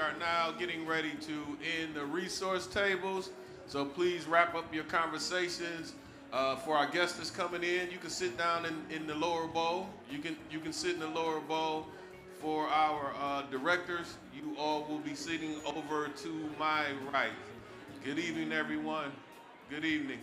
are now getting ready to end the resource tables. So please wrap up your conversations. For our guests that's coming in, you can sit down in the lower bowl. You can sit in the lower bowl. For our directors, you all will be sitting over to my right. Good evening, everyone. Good evening.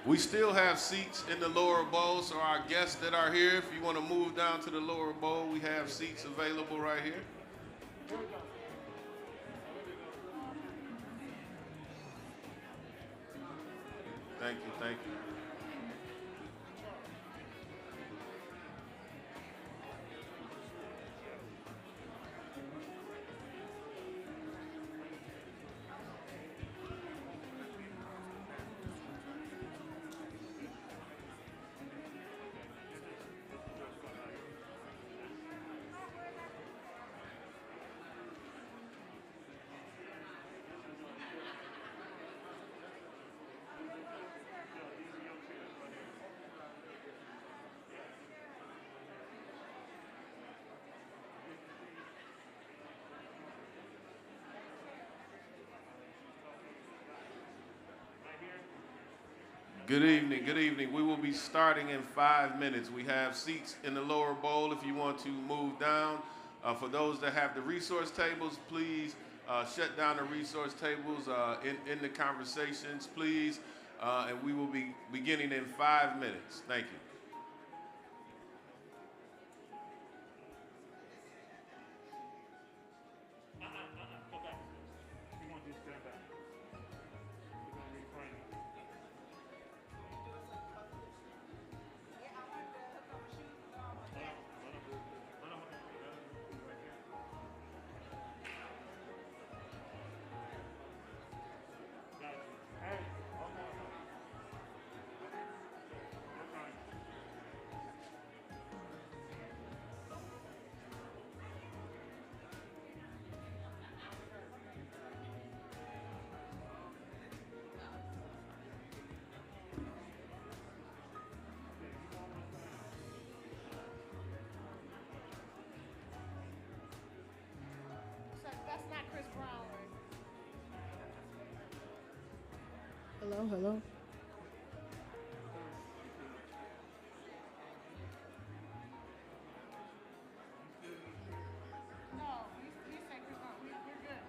We still have seats in the lower bowl, so our guests that are here, if you want to move down to the lower bowl, we have seats available right here. Thank you, thank you. Good evening, good evening. We will be starting in 5 minutes. We have seats in the lower bowl if you want to move down. For those that have the resource tables, please shut down the resource tables in the conversations, please. And we will be beginning in 5 minutes. Thank you. That's not Chris Brown, right? Hello, hello. No, you said Chris Brown. We're good.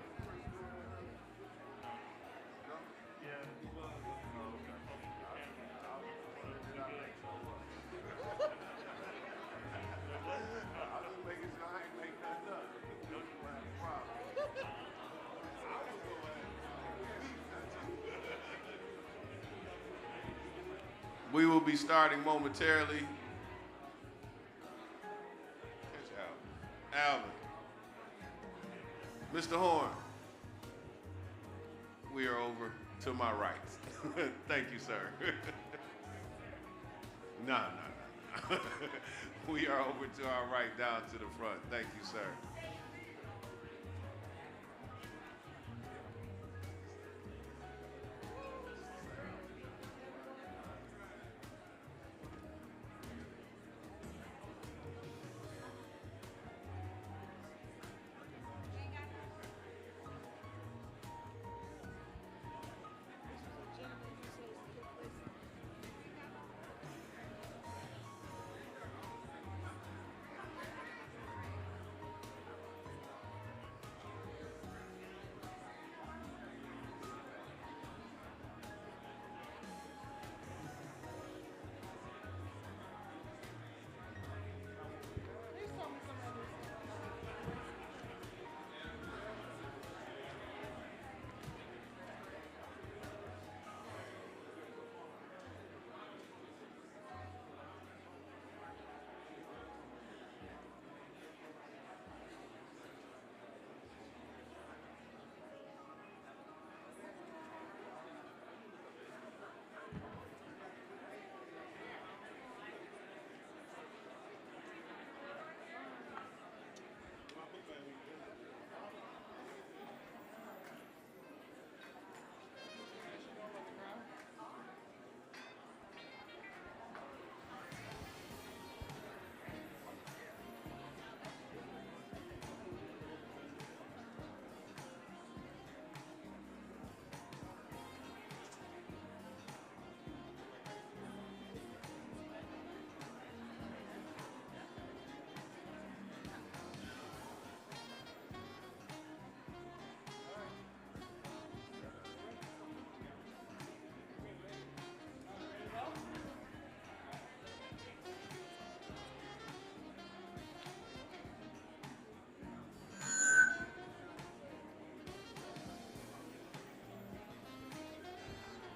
We will be starting momentarily. Alvin. Mr. Horn, we are over to my right. Thank you, sir. No, no, no. We are over to our right down to the front. Thank you, sir.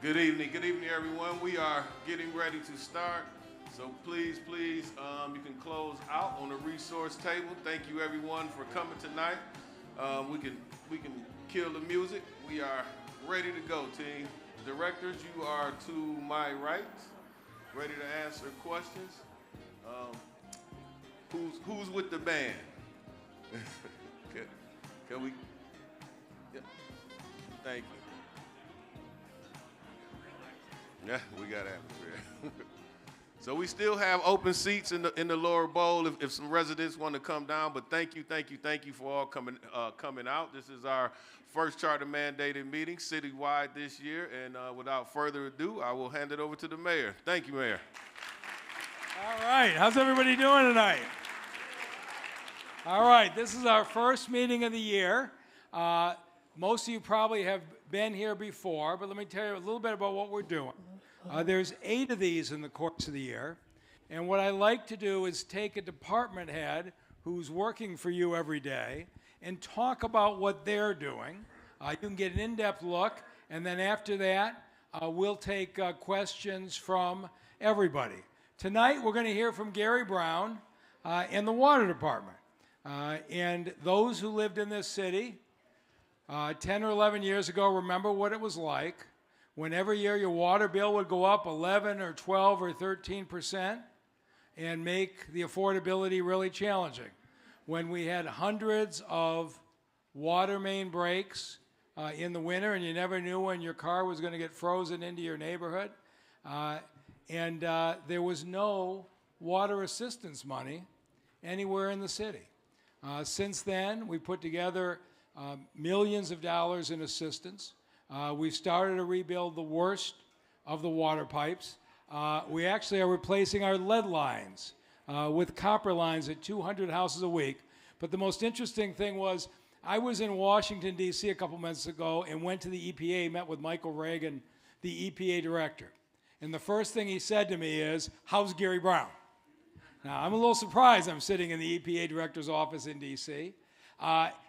Good evening, everyone. We are getting ready to start. So please, you can close out on the resource table. Thank you, everyone, for coming tonight. We can kill the music. We are ready to go, team. Directors, you are to my right, ready to answer questions. Who's with the band? Can we? Yeah. Thank you. Yeah, we got atmosphere. So we still have open seats in the lower bowl if some residents want to come down. But thank you for all coming out. This is our first charter mandated meeting citywide this year. And without further ado, I will hand it over to the mayor. Thank you, Mayor. All right, how's everybody doing tonight? All right, this is our first meeting of the year. Most of you probably have been here before, but let me tell you a little bit about what we're doing. There's 8 of these in the course of the year, and what I like to do is take a department head who's working for you every day and talk about what they're doing. You can get an in-depth look, and then after that, we'll take questions from everybody. Tonight, we're going to hear from Gary Brown in the water department. And those who lived in this city 10 or 11 years ago remember what it was like when every year your water bill would go up 11 or 12 or 13% and make the affordability really challenging. When we had hundreds of water main breaks in the winter and you never knew when your car was going to get frozen into your neighborhood. And there was no water assistance money anywhere in the city. Since then, we put together millions of dollars in assistance. We've started to rebuild the worst of the water pipes. We actually are replacing our lead lines with copper lines at 200 houses a week. But the most interesting thing was I was in Washington, D.C. a couple months ago and went to the EPA, met with Michael Reagan, the EPA director. And the first thing he said to me is, "How's Gary Brown?" Now, I'm a little surprised I'm sitting in the EPA director's office in D.C.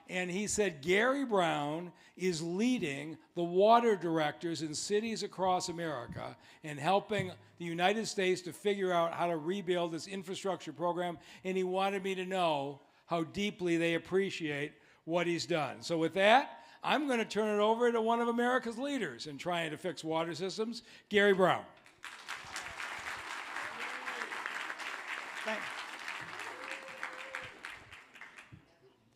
And he said, Gary Brown is leading the water directors in cities across America and helping the United States to figure out how to rebuild this infrastructure program. And he wanted me to know how deeply they appreciate what he's done. So with that, I'm going to turn it over to one of America's leaders in trying to fix water systems, Gary Brown.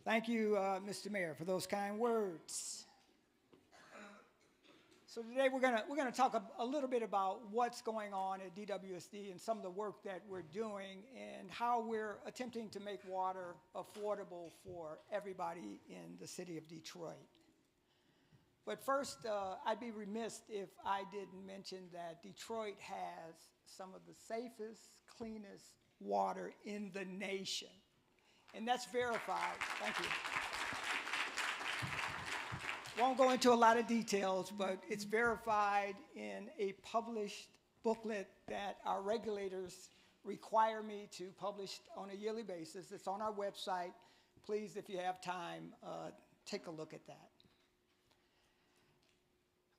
Thank you, Mr. Mayor, for those kind words. So today we're gonna talk a little bit about what's going on at DWSD and some of the work that we're doing and how we're attempting to make water affordable for everybody in the city of Detroit. But first, I'd be remiss if I didn't mention that Detroit has some of the safest, cleanest water in the nation. And that's verified. Thank you. Won't go into a lot of details, but it's verified in a published booklet that our regulators require me to publish on a yearly basis. It's on our website. Please, if you have time, take a look at that.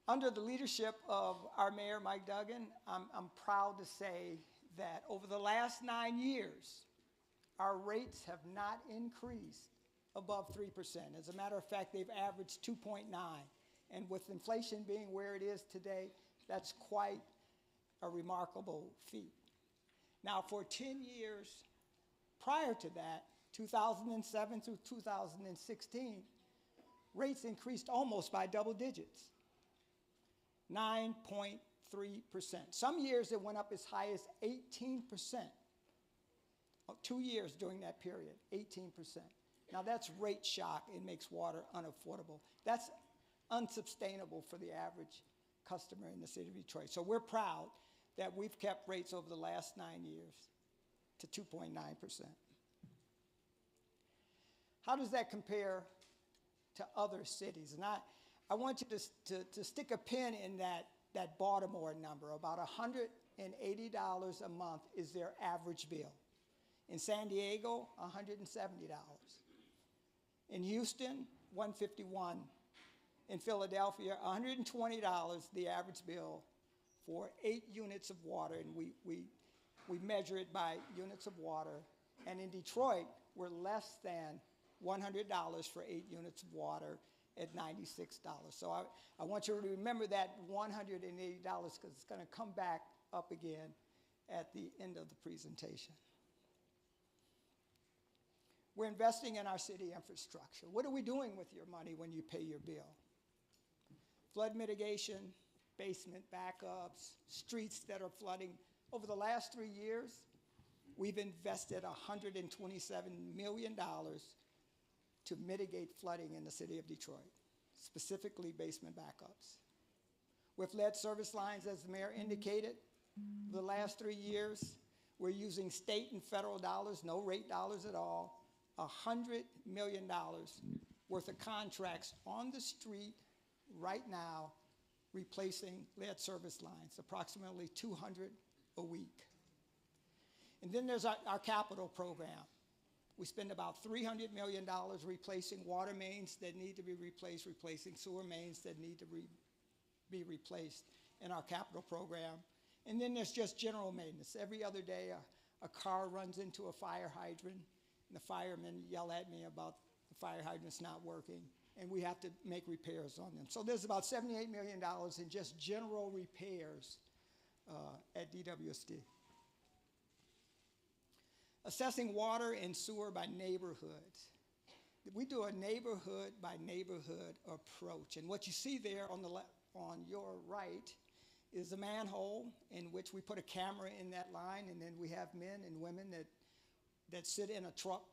Under the leadership of our mayor, Mike Duggan, I'm proud to say that over the last 9 years, our rates have not increased above 3%. As a matter of fact, they've averaged 2.9. And with inflation being where it is today, that's quite a remarkable feat. Now, for 10 years prior to that, 2007 through 2016, rates increased almost by double digits, 9.3%. Some years it went up as high as 18%. 2 years during that period, 18%. Now that's rate shock. It makes water unaffordable. That's unsustainable for the average customer in the city of Detroit. So we're proud that we've kept rates over the last 9 years to 2.9%. How does that compare to other cities? And I want you to stick a pin in that Baltimore number. About $180 a month is their average bill. In San Diego, $170. In Houston, $151. In Philadelphia, $120, the average bill for 8 units of water, and we measure it by units of water. And in Detroit, we're less than $100 for 8 units of water at $96. So I want you to remember that $180 because it's going to come back up again at the end of the presentation. We're investing in our city infrastructure. What are we doing with your money when you pay your bill? Flood mitigation, basement backups, streets that are flooding. Over the last 3 years, we've invested $127 million to mitigate flooding in the city of Detroit, specifically basement backups. With lead service lines, as the mayor indicated, the last 3 years, we're using state and federal dollars, no rate dollars at all, $100 million worth of contracts on the street right now replacing lead service lines, approximately 200 a week. And then there's our capital program. We spend about $300 million replacing water mains that need to be replaced, replacing sewer mains that need to be replaced in our capital program. And then there's just general maintenance. Every other day, a car runs into a fire hydrant, and the firemen yell at me about the fire hydrant's not working, and we have to make repairs on them. So there's about $78 million in just general repairs at DWSD. Assessing water and sewer by neighborhoods. We do a neighborhood by neighborhood approach. And what you see there on your right is a manhole in which we put a camera in that line, and then we have men and women that sit in a truck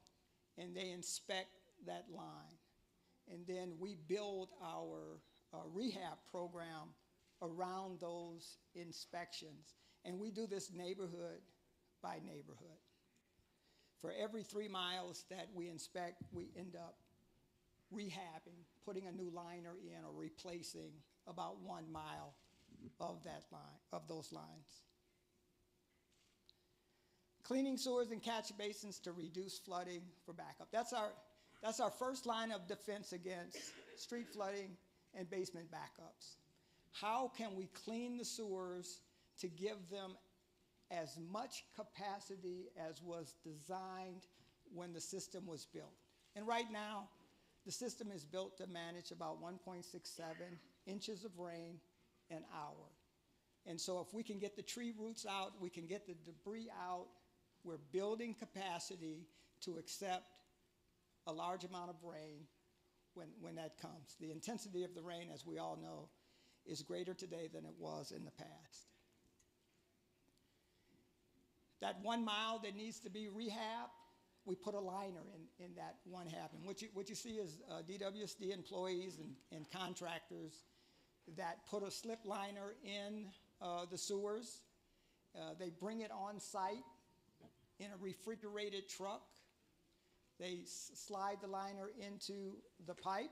and they inspect that line. And then we build our rehab program around those inspections. And we do this neighborhood by neighborhood. For every 3 miles that we inspect, we end up rehabbing, putting a new liner in, or replacing about 1 mile of that line, of those lines. Cleaning sewers and catch basins to reduce flooding for backup. That's our first line of defense against street flooding and basement backups. How can we clean the sewers to give them as much capacity as was designed when the system was built? And right now, the system is built to manage about 1.67 inches of rain an hour. And so if we can get the tree roots out, we can get the debris out, we're building capacity to accept a large amount of rain when that comes. The intensity of the rain, as we all know, is greater today than it was in the past. That 1 mile that needs to be rehabbed, we put a liner in that 1 half. And what you see is DWSD employees and contractors that put a slip liner in the sewers. They bring it on site in a refrigerated truck. They slide the liner into the pipe,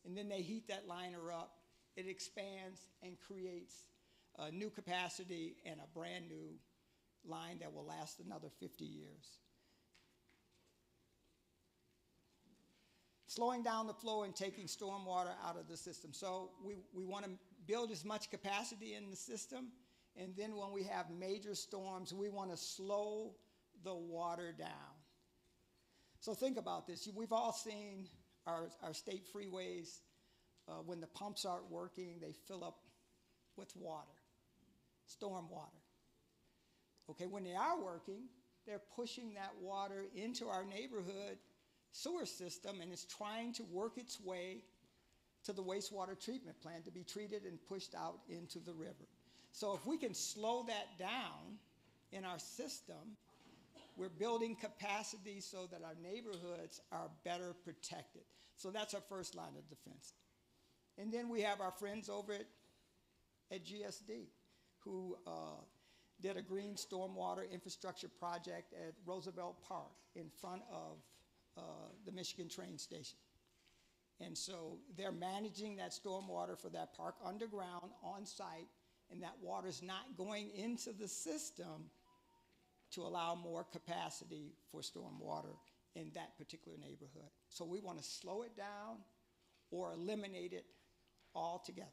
and then they heat that liner up. It expands and creates new capacity and a brand new line that will last another 50 years. Slowing down the flow and taking stormwater out of the system. So we want to build as much capacity in the system, and then when we have major storms, we want to slow the water down. So think about this. We've all seen our state freeways. When the pumps aren't working, they fill up with water, storm water. Okay, when they are working, they're pushing that water into our neighborhood sewer system, and it's trying to work its way to the wastewater treatment plant to be treated and pushed out into the river. So if we can slow that down in our system, we're building capacity so that our neighborhoods are better protected. So that's our first line of defense. And then we have our friends over at GSD who did a green stormwater infrastructure project at Roosevelt Park in front of the Michigan train station. And so they're managing that stormwater for that park underground on site, and that water's not going into the system to allow more capacity for stormwater in that particular neighborhood. So we want to slow it down or eliminate it all together.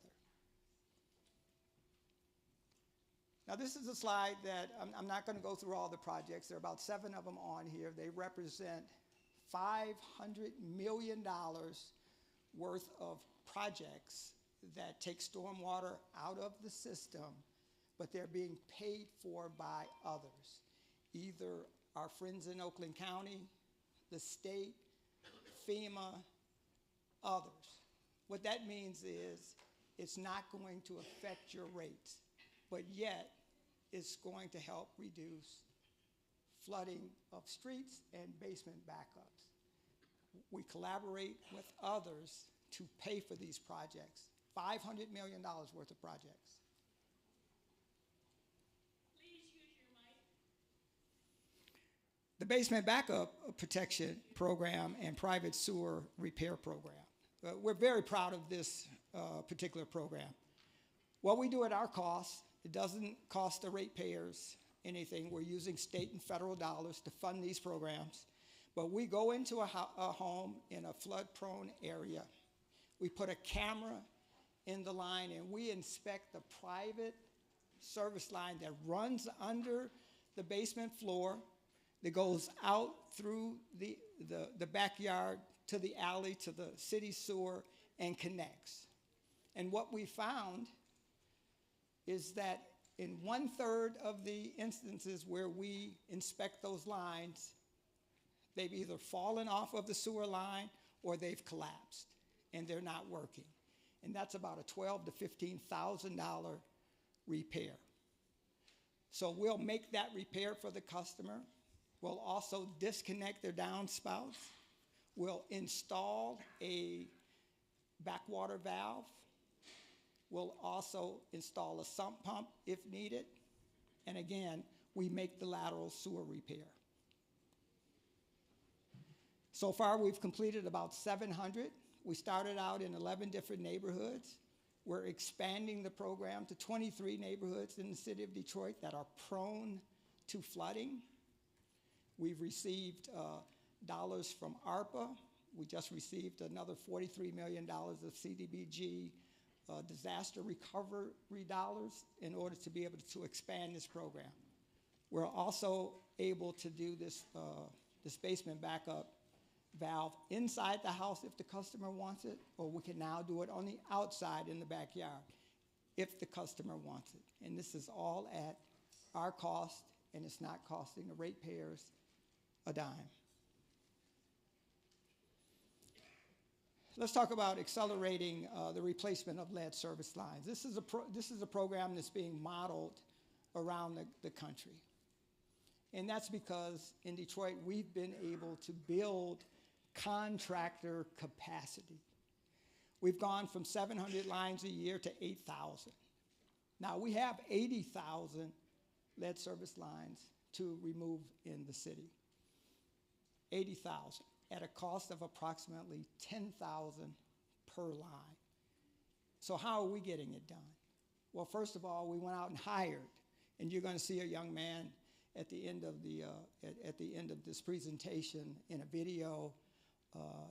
Now, this is a slide that I'm not going to go through all the projects. There are about 7 of them on here. They represent $500 million worth of projects that take stormwater out of the system, but they're being paid for by others, either our friends in Oakland County, the state, FEMA, others. What that means is it's not going to affect your rates, but yet it's going to help reduce flooding of streets and basement backups. We collaborate with others to pay for these projects, $500 million worth of projects. The basement backup protection program and private sewer repair program. We're very proud of this particular program. What we do at our cost, it doesn't cost the ratepayers anything. We're using state and federal dollars to fund these programs. But we go into a home in a flood-prone area. We put a camera in the line and we inspect the private service line that runs under the basement floor, that goes out through the backyard to the alley, to the city sewer, and connects. And what we found is that in 1/3 of the instances where we inspect those lines, they've either fallen off of the sewer line or they've collapsed and they're not working. And that's about a $12,000 to $15,000 repair. So we'll make that repair for the customer. We'll also disconnect their downspouts. We'll install a backwater valve. We'll also install a sump pump if needed. And again, we make the lateral sewer repair. So far, we've completed about 700. We started out in 11 different neighborhoods. We're expanding the program to 23 neighborhoods in the city of Detroit that are prone to flooding. We've received dollars from ARPA. We just received another $43 million of CDBG disaster recovery dollars in order to be able to expand this program. We're also able to do this basement backup valve inside the house if the customer wants it, or we can now do it on the outside in the backyard if the customer wants it. And this is all at our cost, and it's not costing the ratepayers a dime. Let's talk about accelerating the replacement of lead service lines. This is a program that's being modeled around the country. And that's because in Detroit, we've been able to build contractor capacity. We've gone from 700 lines a year to 8,000. Now, we have 80,000 lead service lines to remove in the city. 80,000 at a cost of approximately $10,000 per line. So how are we getting it done? Well, first of all, we went out and hired, and you're going to see a young man at the end of this presentation in a video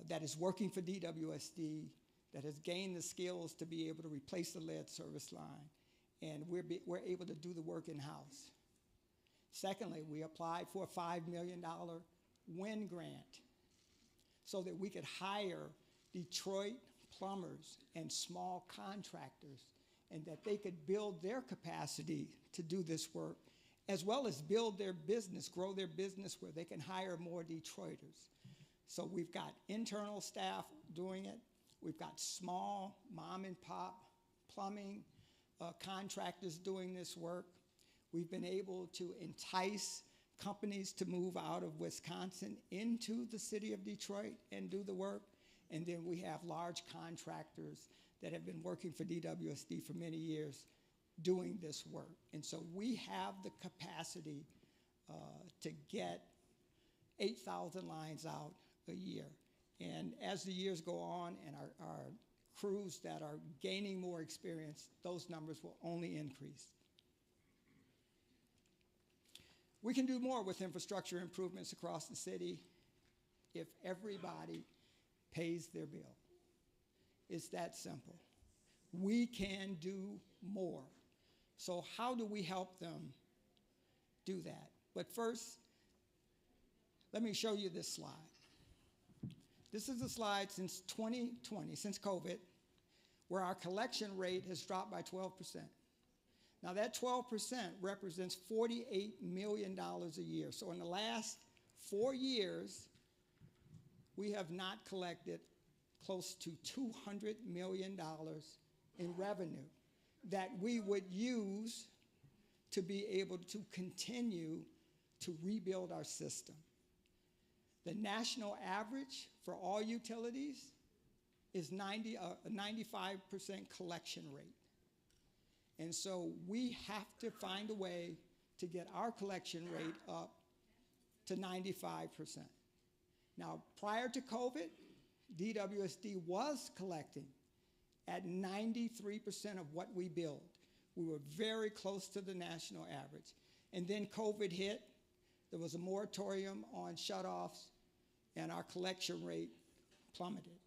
that is working for DWSD, that has gained the skills to be able to replace the lead service line, and we're able to do the work in-house. Secondly, we applied for a $5 million WIN grant so that we could hire Detroit plumbers and small contractors, and that they could build their capacity to do this work, as well as build their business, grow their business where they can hire more Detroiters. So we've got internal staff doing it. We've got small mom and pop plumbing contractors doing this work. We've been able to entice companies to move out of Wisconsin into the city of Detroit and do the work. And then we have large contractors that have been working for DWSD for many years doing this work. And so we have the capacity to get 8,000 lines out a year. And as the years go on and our crews that are gaining more experience, those numbers will only increase. We can do more with infrastructure improvements across the city if everybody pays their bill. It's that simple. we can do more. So how do we help them do that? But first, let me show you this slide. This is a slide since 2020, since COVID, where our collection rate has dropped by 12%. Now that 12% represents $48 million a year. So in the last 4 years, we have not collected close to $200 million in revenue that we would use to be able to continue to rebuild our system. The national average for all utilities is a 95% collection rate. And so we have to find a way to get our collection rate up to 95%. Now, prior to COVID, DWSD was collecting at 93% of what we billed. We were very close to the national average. And then COVID hit. There was a moratorium on shutoffs, and our collection rate plummeted.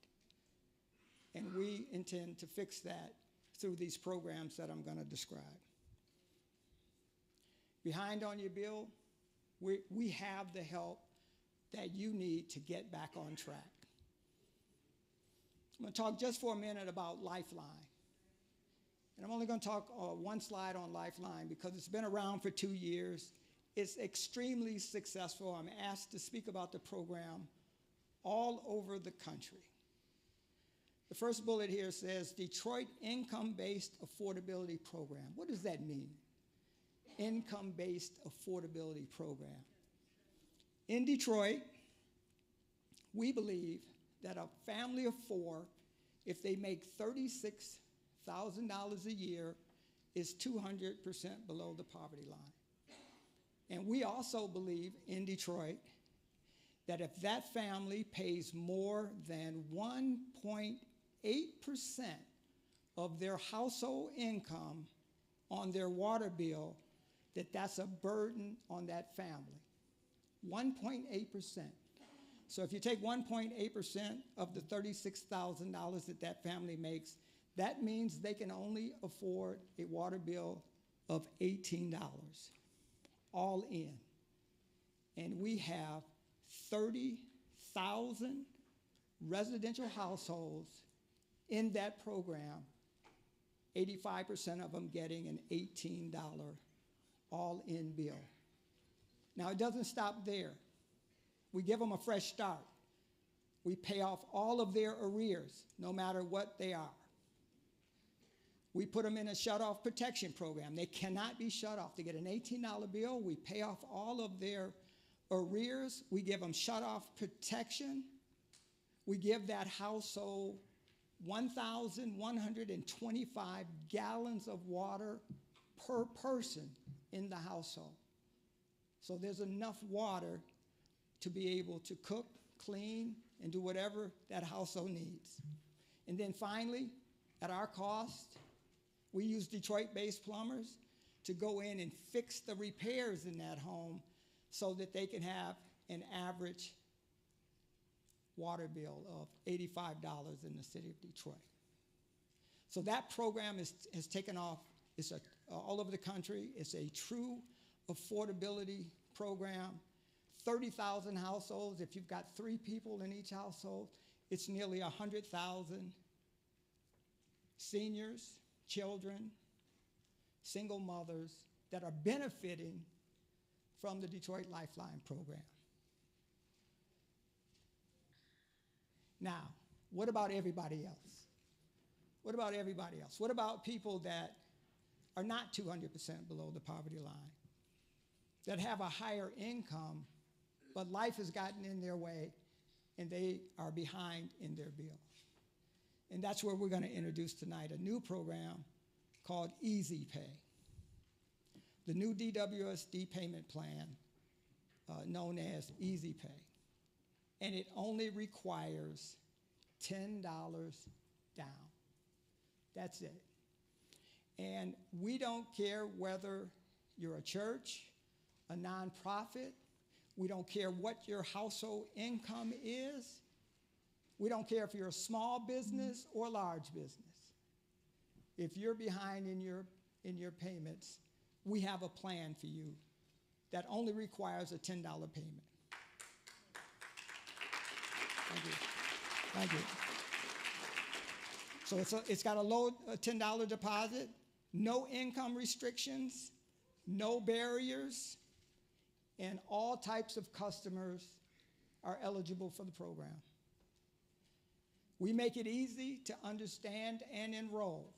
And we intend to fix that through these programs that I'm going to describe. Behind on your bill, we have the help that you need to get back on track. I'm going to talk just for a minute about Lifeline. And I'm only going to talk one slide on Lifeline because it's been around for 2 years. It's extremely successful. I'm asked to speak about the program all over the country. The first bullet here says Detroit Income-Based Affordability Program. What does that mean? Income-Based Affordability Program. In Detroit, we believe that a family of 4, if they make $36,000 a year, is 200% below the poverty line. And we also believe in Detroit that if that family pays more than 1.8% of their household income on their water bill, that's a burden on that family. 1.8%. So if you take 1.8% of the $36,000 that family makes, that means they can only afford a water bill of $18, all in. And we have 30,000 residential households in that program, 85% of them getting an $18 all-in bill. Now, it doesn't stop there. We give them a fresh start. We pay off all of their arrears, no matter what they are. We put them in a shut-off protection program. They cannot be shut off. They get an $18 bill. We pay off all of their arrears. We give them shut-off protection. We give that household 1,125 gallons of water per person in the household. So there's enough water to be able to cook, clean, and do whatever that household needs. And then finally, at our cost, we use Detroit-based plumbers to go in and fix the repairs in that home so that they can have an average water bill of $85 in the city of Detroit. So that program has taken off. It's all over the country. It's a true affordability program. 30,000 households. If you've got 3 people in each household, it's nearly 100,000 seniors, children, single mothers that are benefiting from the Detroit Lifeline program. Now, what about everybody else? What about everybody else? What about people that are not 200% below the poverty line, that have a higher income, but life has gotten in their way and they are behind in their bill? And that's where we're going to introduce tonight a new program called Easypay. The new DWSD payment plan known as Easypay. And it only requires $10 down. That's it. And we don't care whether you're a church, a nonprofit. We don't care what your household income is. We don't care if you're a small business or large business. if you're behind in your payments, we have a plan for you that only requires a $10 payment. Thank you. Thank you. So it's got a $10 deposit, no income restrictions, no barriers, and all types of customers are eligible for the program. We make it easy to understand and enroll.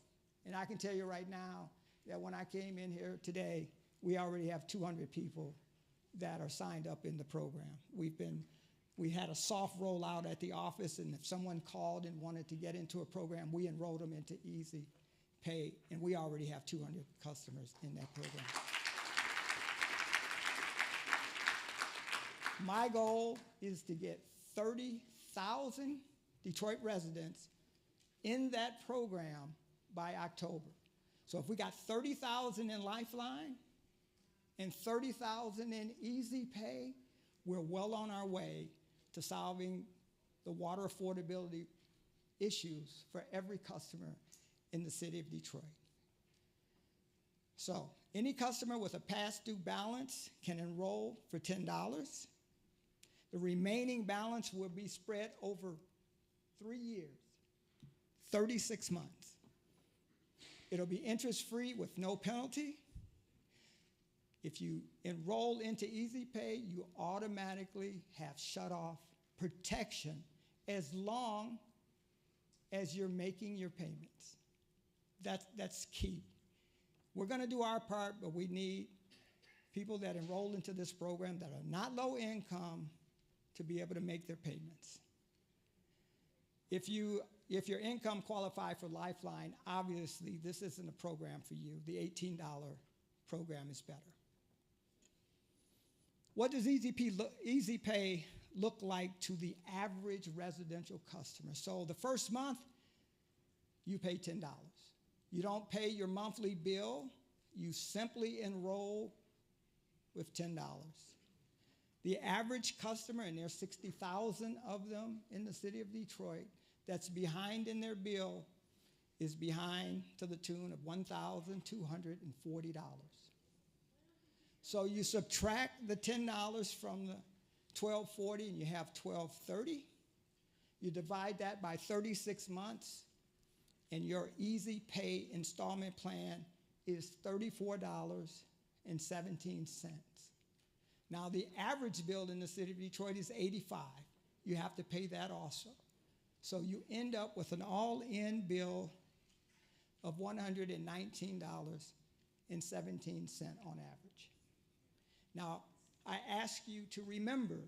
And I can tell you right now that when I came in here today, we already have 200 people that are signed up in the program. We had a soft rollout at the office, and if someone called and wanted to get into a program, we enrolled them into Easypay, and we already have 200 customers in that program. My goal is to get 30,000 Detroit residents in that program by October. So if we got 30,000 in Lifeline and 30,000 in Easypay, we're well on our way to solving the water affordability issues for every customer in the city of Detroit. So any customer with a past due balance can enroll for $10. The remaining balance will be spread over 3 years, 36 months. It'll be interest-free with no penalty. If you enroll into Easypay, you automatically have shut-off protection as long as you're making your payments. That's key. We're going to do our part, but we need people that enroll into this program that are not low income to be able to make their payments. If your income qualifies for Lifeline, obviously this isn't a program for you. The $18 program is better. What does Easypay look like to the average residential customer? So the first month, you pay $10. You don't pay your monthly bill. You simply enroll with $10. The average customer, and there's 60,000 of them in the city of Detroit, that's behind in their bill is behind to the tune of $1,240. So you subtract the $10 from the $1,240 and you have $1,230. You divide that by 36 months and your Easypay installment plan is $34.17. Now the average bill in the city of Detroit is $85. You have to pay that also. So you end up with an all-in bill of $119.17 on average. Now, I ask you to remember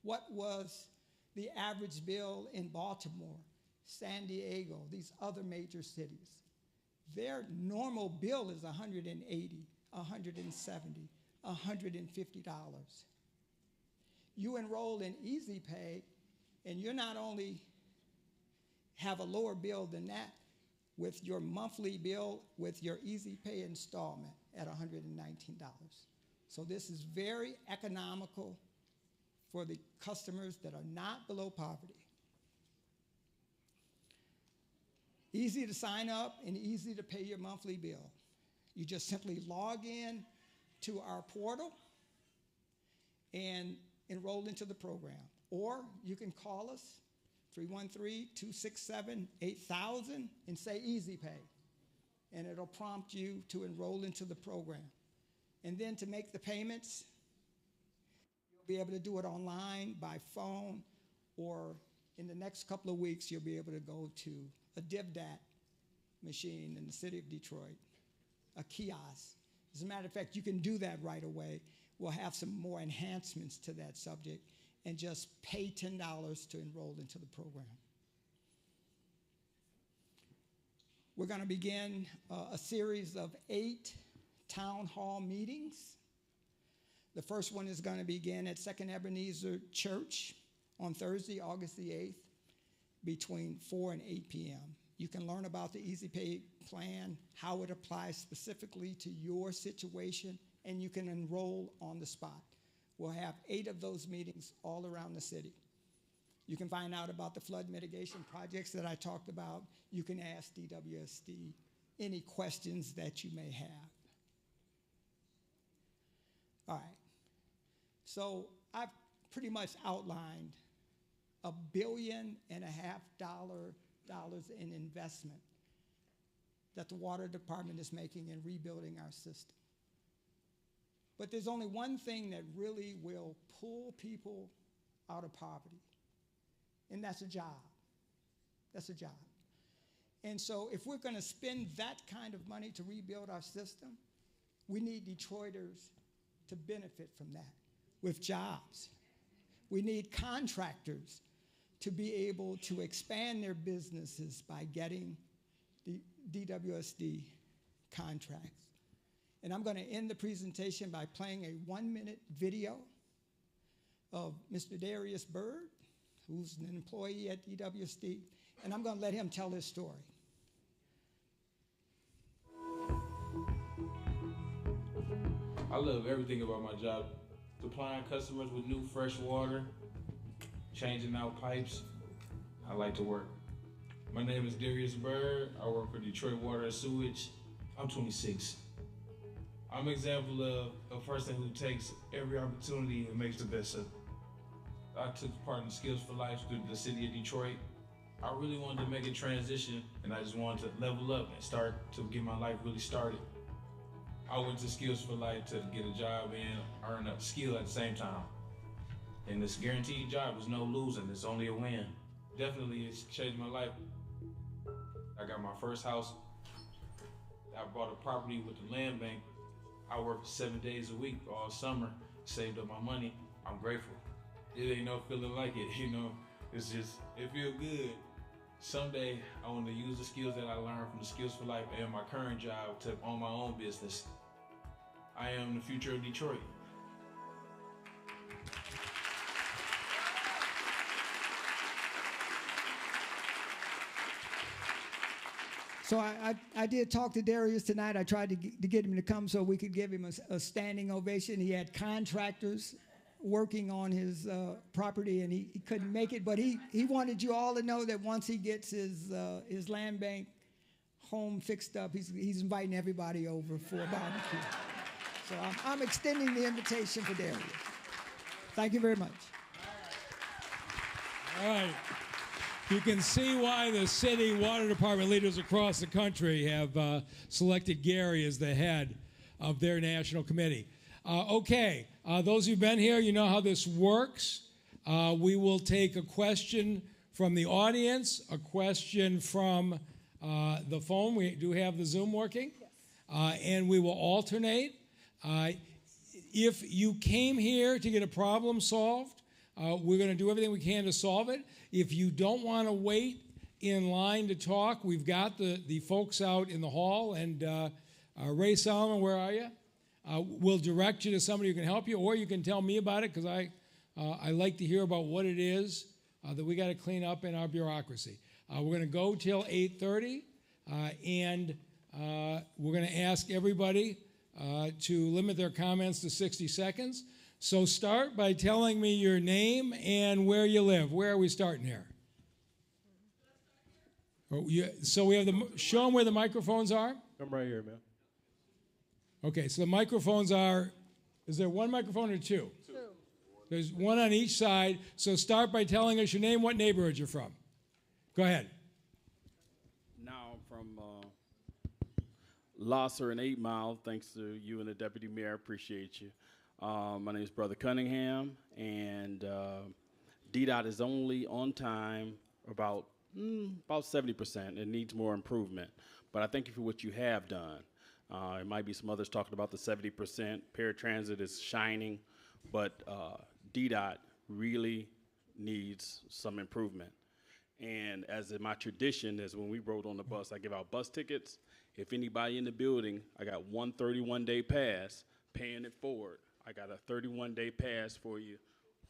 what was the average bill in Baltimore, San Diego, these other major cities. Their normal bill is $180, $170, $150. You enroll in Easypay, and you're not only have a lower bill than that with your monthly bill with your Easypay installment at $119. So this is very economical for the customers that are not below poverty. Easy to sign up and easy to pay your monthly bill. You just simply log in to our portal and enroll into the program. Or you can call us, 313-267-8000, and say Easypay, and it'll prompt you to enroll into the program. And then to make the payments, you'll be able to do it online, by phone, or in the next couple of weeks, you'll be able to go to a DivDat machine in the city of Detroit, a kiosk. As a matter of fact, you can do that right away. We'll have some more enhancements to that subject, and just pay $10 to enroll into the program. We're going to begin a series of 8 town hall meetings. The first one is going to begin at Second Ebenezer Church on Thursday, August the 8th, between 4 and 8 p.m. You can learn about the Easypay plan, how it applies specifically to your situation, and you can enroll on the spot. We'll have 8 of those meetings all around the city. You can find out about the flood mitigation projects that I talked about. You can ask DWSD any questions that you may have. All right. So I've pretty much outlined $1.5 billion in investment that the water department is making in rebuilding our system. But there's only one thing that really will pull people out of poverty, and that's a job. That's a job. And so if we're going to spend that kind of money to rebuild our system, we need Detroiters to benefit from that with jobs. We need contractors to be able to expand their businesses by getting the DWSD contracts. And I'm going to end the presentation by playing a 1-minute video of Mr. Darius Bird, who's an employee at DWSD, and I'm going to let him tell his story. I love everything about my job. Supplying customers with new fresh water, changing out pipes. I like to work. My name is Darius Bird. I work for Detroit Water and Sewage. I'm 26. I'm an example of a person who takes every opportunity and makes the best of it. I took part in Skills for Life through the city of Detroit. I really wanted to make a transition, and I just wanted to level up and start to get my life really started. I went to Skills for Life to get a job and earn a skill at the same time. And this guaranteed job is no losing, it's only a win. Definitely, it's changed my life. I got my first house. I bought a property with the land bank. I worked 7 days a week all summer, saved up my money. I'm grateful. It ain't no feeling like it, you know. It's just, it feels good. Someday, I want to use the skills that I learned from the Skills for Life and my current job to own my own business. I am the future of Detroit. So I did talk to Darius tonight. I tried to get him to come so we could give him a standing ovation. He had contractors working on his property, and he couldn't make it. But he wanted you all to know that once he gets his land bank home fixed up, he's inviting everybody over for a barbecue. So I'm extending the invitation for Darius. Thank you very much. All right. You can see why the city water department leaders across the country have selected Gary as the head of their national committee. Okay, those who've been here, you know how this works. We will take a question from the audience, a question from the phone. We do have the Zoom working. Yes. And we will alternate. If you came here to get a problem solved, we're going to do everything we can to solve it. If you don't want to wait in line to talk, we've got the folks out in the hall. And Ray Solomon, where are you? We'll direct you to somebody who can help you, or you can tell me about it, because I like to hear about what it is that we got to clean up in our bureaucracy. We're going to go till 8:30, and we're going to ask everybody to limit their comments to 60 seconds. So start by telling me your name and where you live. Where are we starting here? So we have show them where the microphones are. I'm right here, man. Okay, so the microphones are, is there one microphone or two? Two. There's one on each side. So start by telling us your name, what neighborhood you're from. Go ahead. Now I'm from Losser and 8 Mile. Thanks to you and the deputy mayor. Appreciate you. My name is Brother Cunningham, and DDOT is only on time about 70%. It needs more improvement, but I thank you for what you have done. There might be some others talking about the 70%. Paratransit is shining, but DDOT really needs some improvement. And as in my tradition is when we rode on the bus, I give out bus tickets. If anybody in the building, I got one 31-day pass, paying it forward. I got a 31-day pass for you,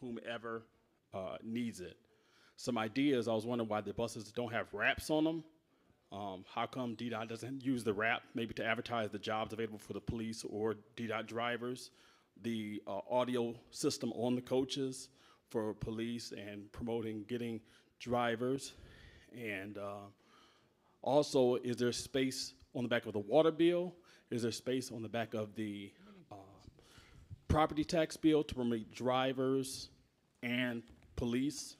whomever needs it. Some ideas, I was wondering why the buses don't have wraps on them. How come DDOT doesn't use the wrap, maybe to advertise the jobs available for the police or DDOT drivers? The audio system on the coaches for police and promoting getting drivers. And also, is there space on the back of the water bill? Is there space on the back of the property tax bill to permit drivers and police?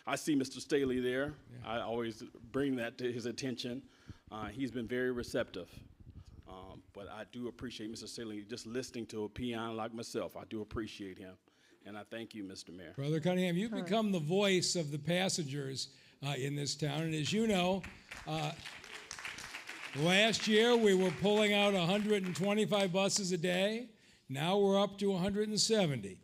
I see Mr. Staley there. Yeah. I always bring that to his attention. He's been very receptive. But I do appreciate Mr. Staley just listening to a peon like myself. I do appreciate him. And I thank you, Mr. Mayor. Brother Cunningham, you've become the voice of the passengers in this town. And as you know, last year we were pulling out 125 buses a day. Now we're up to 170.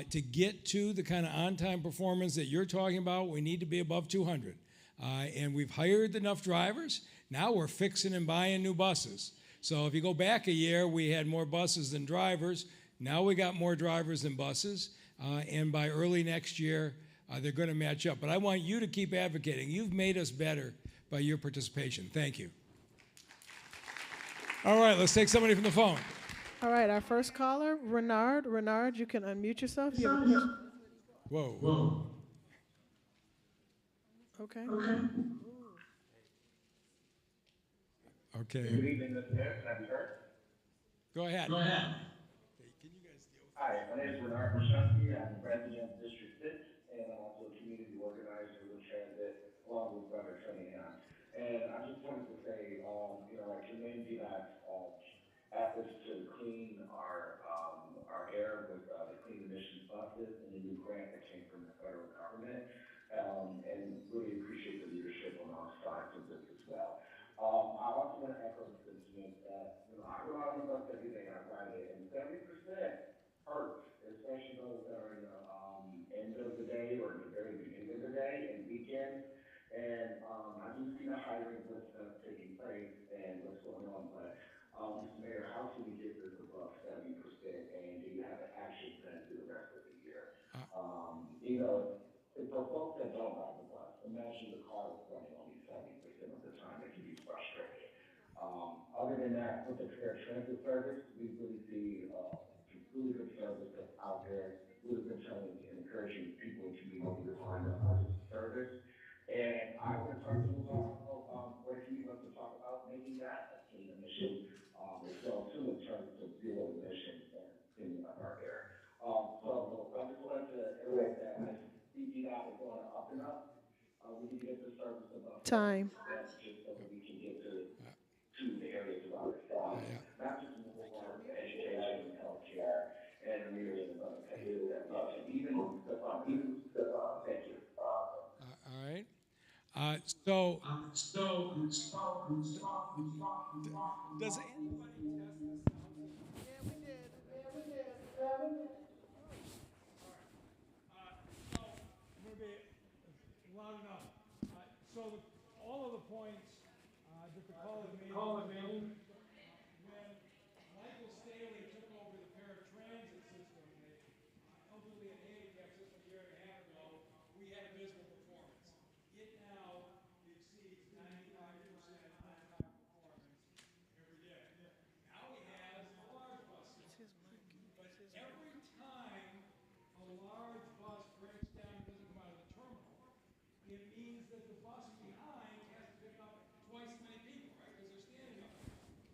To get to the kind of on-time performance that you're talking about, we need to be above 200. And we've hired enough drivers. Now we're fixing and buying new buses. So if you go back a year, we had more buses than drivers. Now we got more drivers than buses. And by early next year, they're going to match up. But I want you to keep advocating. You've made us better by your participation. Thank you. All right, let's take somebody from the phone. All right, our first caller, Renard. Renard, you can unmute yourself. You have a question? Whoa. Okay. Okay. Good evening, Mr. Mayor. Can I be heard? Go ahead. Hey, can you guys deal with that? Hi, my name is Renard Brzezinski. I'm president of District 6, and I'm also a community organizer with Transit, along with Brother Cunningham. And I just wanted to say, I commend you guys' efforts to clean our air with the clean emissions buses and the new grant that came from the federal government, and really appreciate the leadership on our sides of this as well. I also want to echo the sentiment that, I go out on the bus every day, I ride it, and 70% hurts, especially those that are in the end of the day or in the very beginning of the day and weekends. And I do see the hiring of what's taking place and what's going on, but Mr. Mayor, how can we get this above 70%, and do you have an action plan for the rest of the year? For folks that don't ride the bus, imagine the car is running only 70% of the time. It can be frustrating. Other than that, with the fair transit service, we really see really good service that's out there. We've been telling and encouraging people in the community to find us service. And I would talk to him about what he wants to talk about, making that a clean emission as well, too, in terms of zero emissions and cleaning up our air. So I just wanted to iterate that. I see that is going up and up. We need to get the service above Time. just so that we can get to the areas of our side. Not just move forward to education and healthcare and really even thank you. All right. So, does anybody test this? Yeah, we did. All right. So, maybe loud enough. So, all of the points that the caller made, when Michael Staley took over the paratransit system, the elderly and handicap system a year and a half ago, we had abysmal performance. It now exceeds 95% on-time performance every day. Now we have a large bus system. But every time a large bus breaks down and doesn't come out of the terminal, it means that the bus behind has to pick up twice as many people, right? Because they're standing up.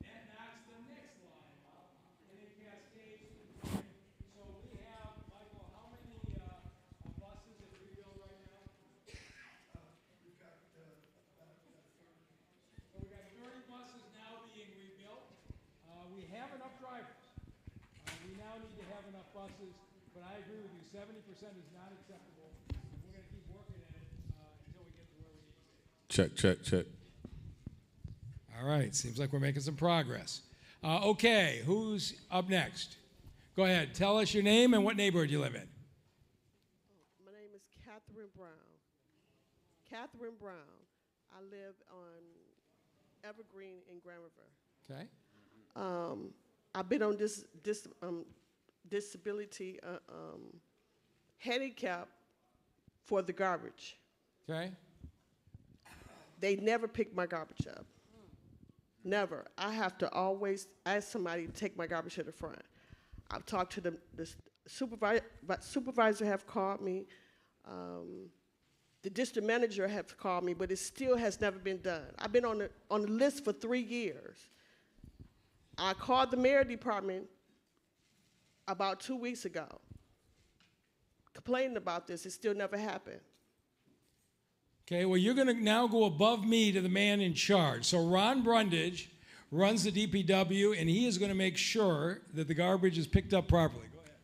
That knocks the next line up, and it cascades to the beginning. So we have, Michael, how many buses in rebuild right now? We've got about 30. So we've got 30 buses now being rebuilt. We have enough drivers. We now need to have enough buses, but I agree with you, 70% is not acceptable. We're going to keep working at it until we get to where we need to be. Check. All right, seems like we're making some progress. Okay, who's up next? Go ahead, tell us your name and what neighborhood you live in. My name is Catherine Brown. Catherine Brown. I live on Evergreen in Grand River. Okay. I've been on this disability handicap for the garbage. Okay. They never pick my garbage up. Never. I have to always ask somebody to take my garbage to the front. I've talked to the supervisor have called me. The district manager has called me, but it still has never been done. I've been on the list for 3 years. I called the mayor department about 2 weeks ago, complaining about this. It still never happened. Okay, well, you're going to now go above me to the man in charge. So Ron Brundage runs the DPW, and he is going to make sure that the garbage is picked up properly. Go ahead.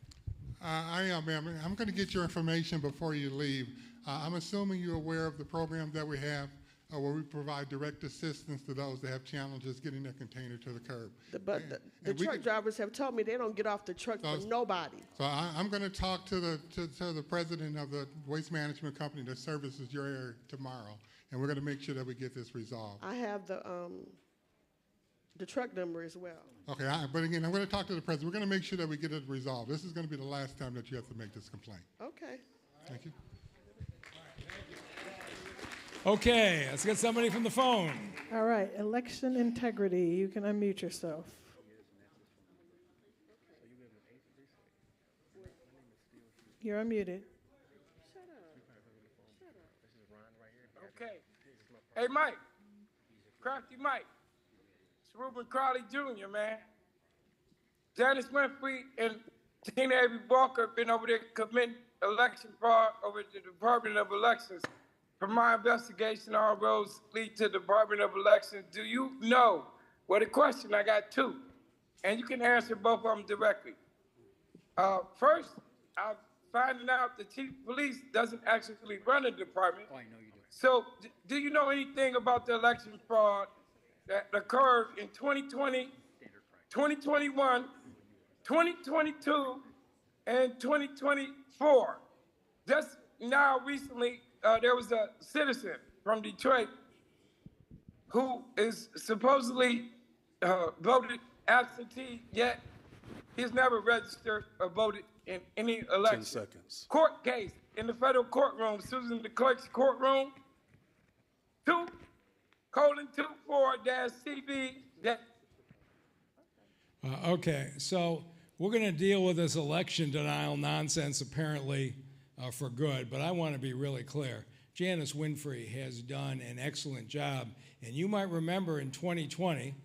I am, ma'am. I'm going to get your information before you leave. I'm assuming you're aware of the program that we have where we provide direct assistance to those that have challenges getting their container to the curb. The truck drivers have told me they don't get off the truck for nobody. So I'm going to talk to the president of the waste management company that services your area tomorrow, and we're going to make sure that we get this resolved. I have the truck number as well. Okay, but again, I'm going to talk to the president. We're going to make sure that we get it resolved. This is going to be the last time that you have to make this complaint. Okay. Thank you. Okay, let's get somebody from the phone. All right, election integrity. You can unmute yourself. You're unmuted. Okay. Hey, Mike. Crafty Mike. It's Ruben Crowley Jr., man. Janice Winfrey and Tina Avery Walker been over there committing election fraud over at the Department of Elections. From my investigation, all roads lead to the Department of Elections. Do you know? Well, the question, I got two, and you can answer both of them directly. First, I'm finding out the chief of police doesn't actually run the department. Oh, I know you do. So, do you know anything about the election fraud that occurred in 2020, 2021, 2022, and 2024? Just now, recently, there was a citizen from Detroit who is supposedly voted absentee, yet he's never registered or voted in any election. 10 seconds. Court case in the federal courtroom, Susan the clerk's courtroom, 2:24-CB. Okay, so we're going to deal with this election denial nonsense apparently for good, but I want to be really clear. Janice Winfrey has done an excellent job, and you might remember in 2020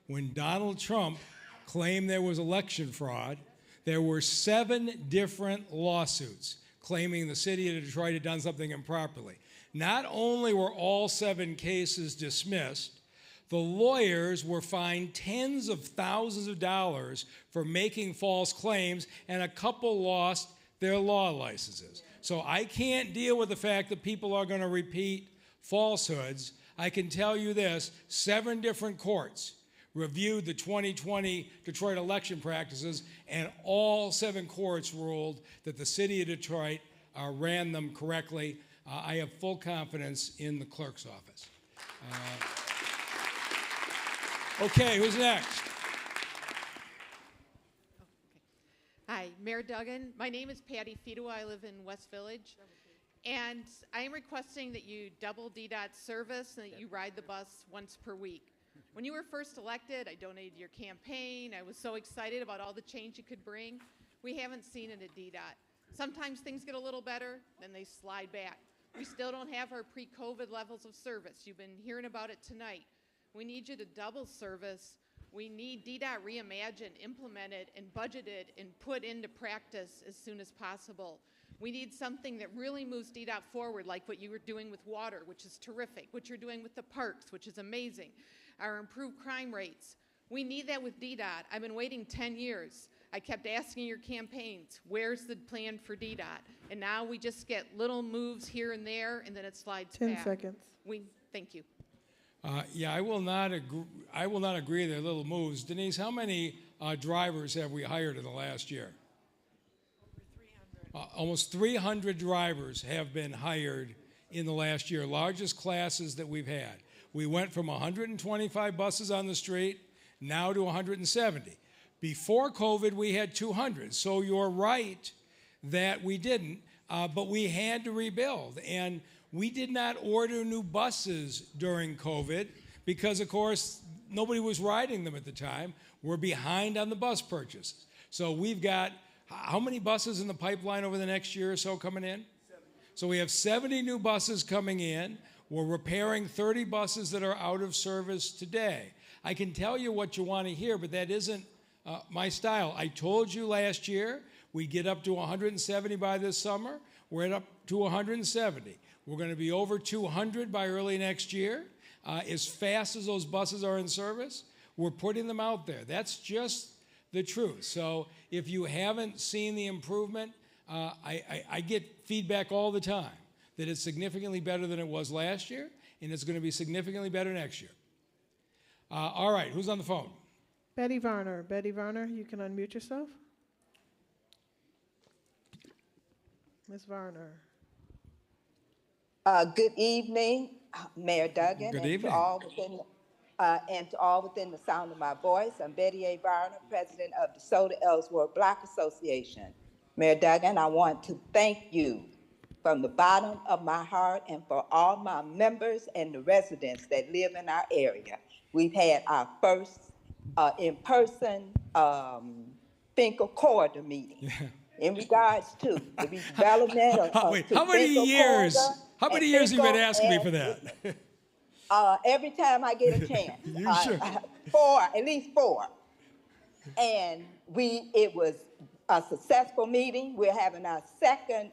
when Donald Trump claimed there was election fraud, there were 7 different lawsuits claiming the city of Detroit had done something improperly. Not only were all 7 cases dismissed, the lawyers were fined tens of thousands of dollars for making false claims, and a couple lost their law licenses. So I can't deal with the fact that people are going to repeat falsehoods. I can tell you this, 7 different courts reviewed the 2020 Detroit election practices, and all 7 courts ruled that the city of Detroit ran them correctly. I have full confidence in the clerk's office. Okay, who's next? Hi, Mayor Duggan. My name is Patty Fidoa. I live in West Village. And I am requesting that you double DDOT service and that you ride the bus once per week. When you were first elected, I donated your campaign. I was so excited about all the change you could bring. We haven't seen it at DDOT. Sometimes things get a little better, then they slide back. We still don't have our pre-COVID levels of service. You've been hearing about it tonight. We need you to double service. We need DDOT reimagined, implemented, and budgeted and put into practice as soon as possible. We need something that really moves DDOT forward, like what you were doing with water, which is terrific, what you're doing with the parks, which is amazing, our improved crime rates. We need that with DDOT. I've been waiting 10 years. I kept asking your campaigns, where's the plan for DDOT? And now we just get little moves here and there, and then it slides 10 back. seconds. Thank you. Yeah, I will not agree they're little moves. Denise, how many drivers have we hired in the last year? Over 300. Almost 300 drivers have been hired in the last year, largest classes that we've had. We went from 125 buses on the street now to 170. Before COVID, we had 200. So you're right that we didn't, but we had to rebuild. And we did not order new buses during COVID because, of course, nobody was riding them at the time. We're behind on the bus purchases. So we've got how many buses in the pipeline over the next year or so coming in? So we have 70 new buses coming in. We're repairing 30 buses that are out of service today. I can tell you what you want to hear, but that isn't my style. I told you last year we'd get up to 170 by this summer. We're at up to 170. We're going to be over 200 by early next year. As fast as those buses are in service, we're putting them out there. That's just the truth. So if you haven't seen the improvement, I get feedback all the time that it's significantly better than it was last year, and it's going to be significantly better next year. All right, who's on the phone? Betty Varner. Betty Varner, you can unmute yourself. Ms. Varner. Good evening, Mayor Duggan. Good and evening. To all within the sound of my voice. I'm Betty A. Varner, president of the Soda Ellsworth Block Association. Mayor Duggan, I want to thank you from the bottom of my heart and for all my members and the residents that live in our area. We've had our first in-person Finkel corridor meeting in regards to the development of how many years? How many years have you been asking me for that? Every time I get a chance. Sure? At least four. And it was a successful meeting. We're having our second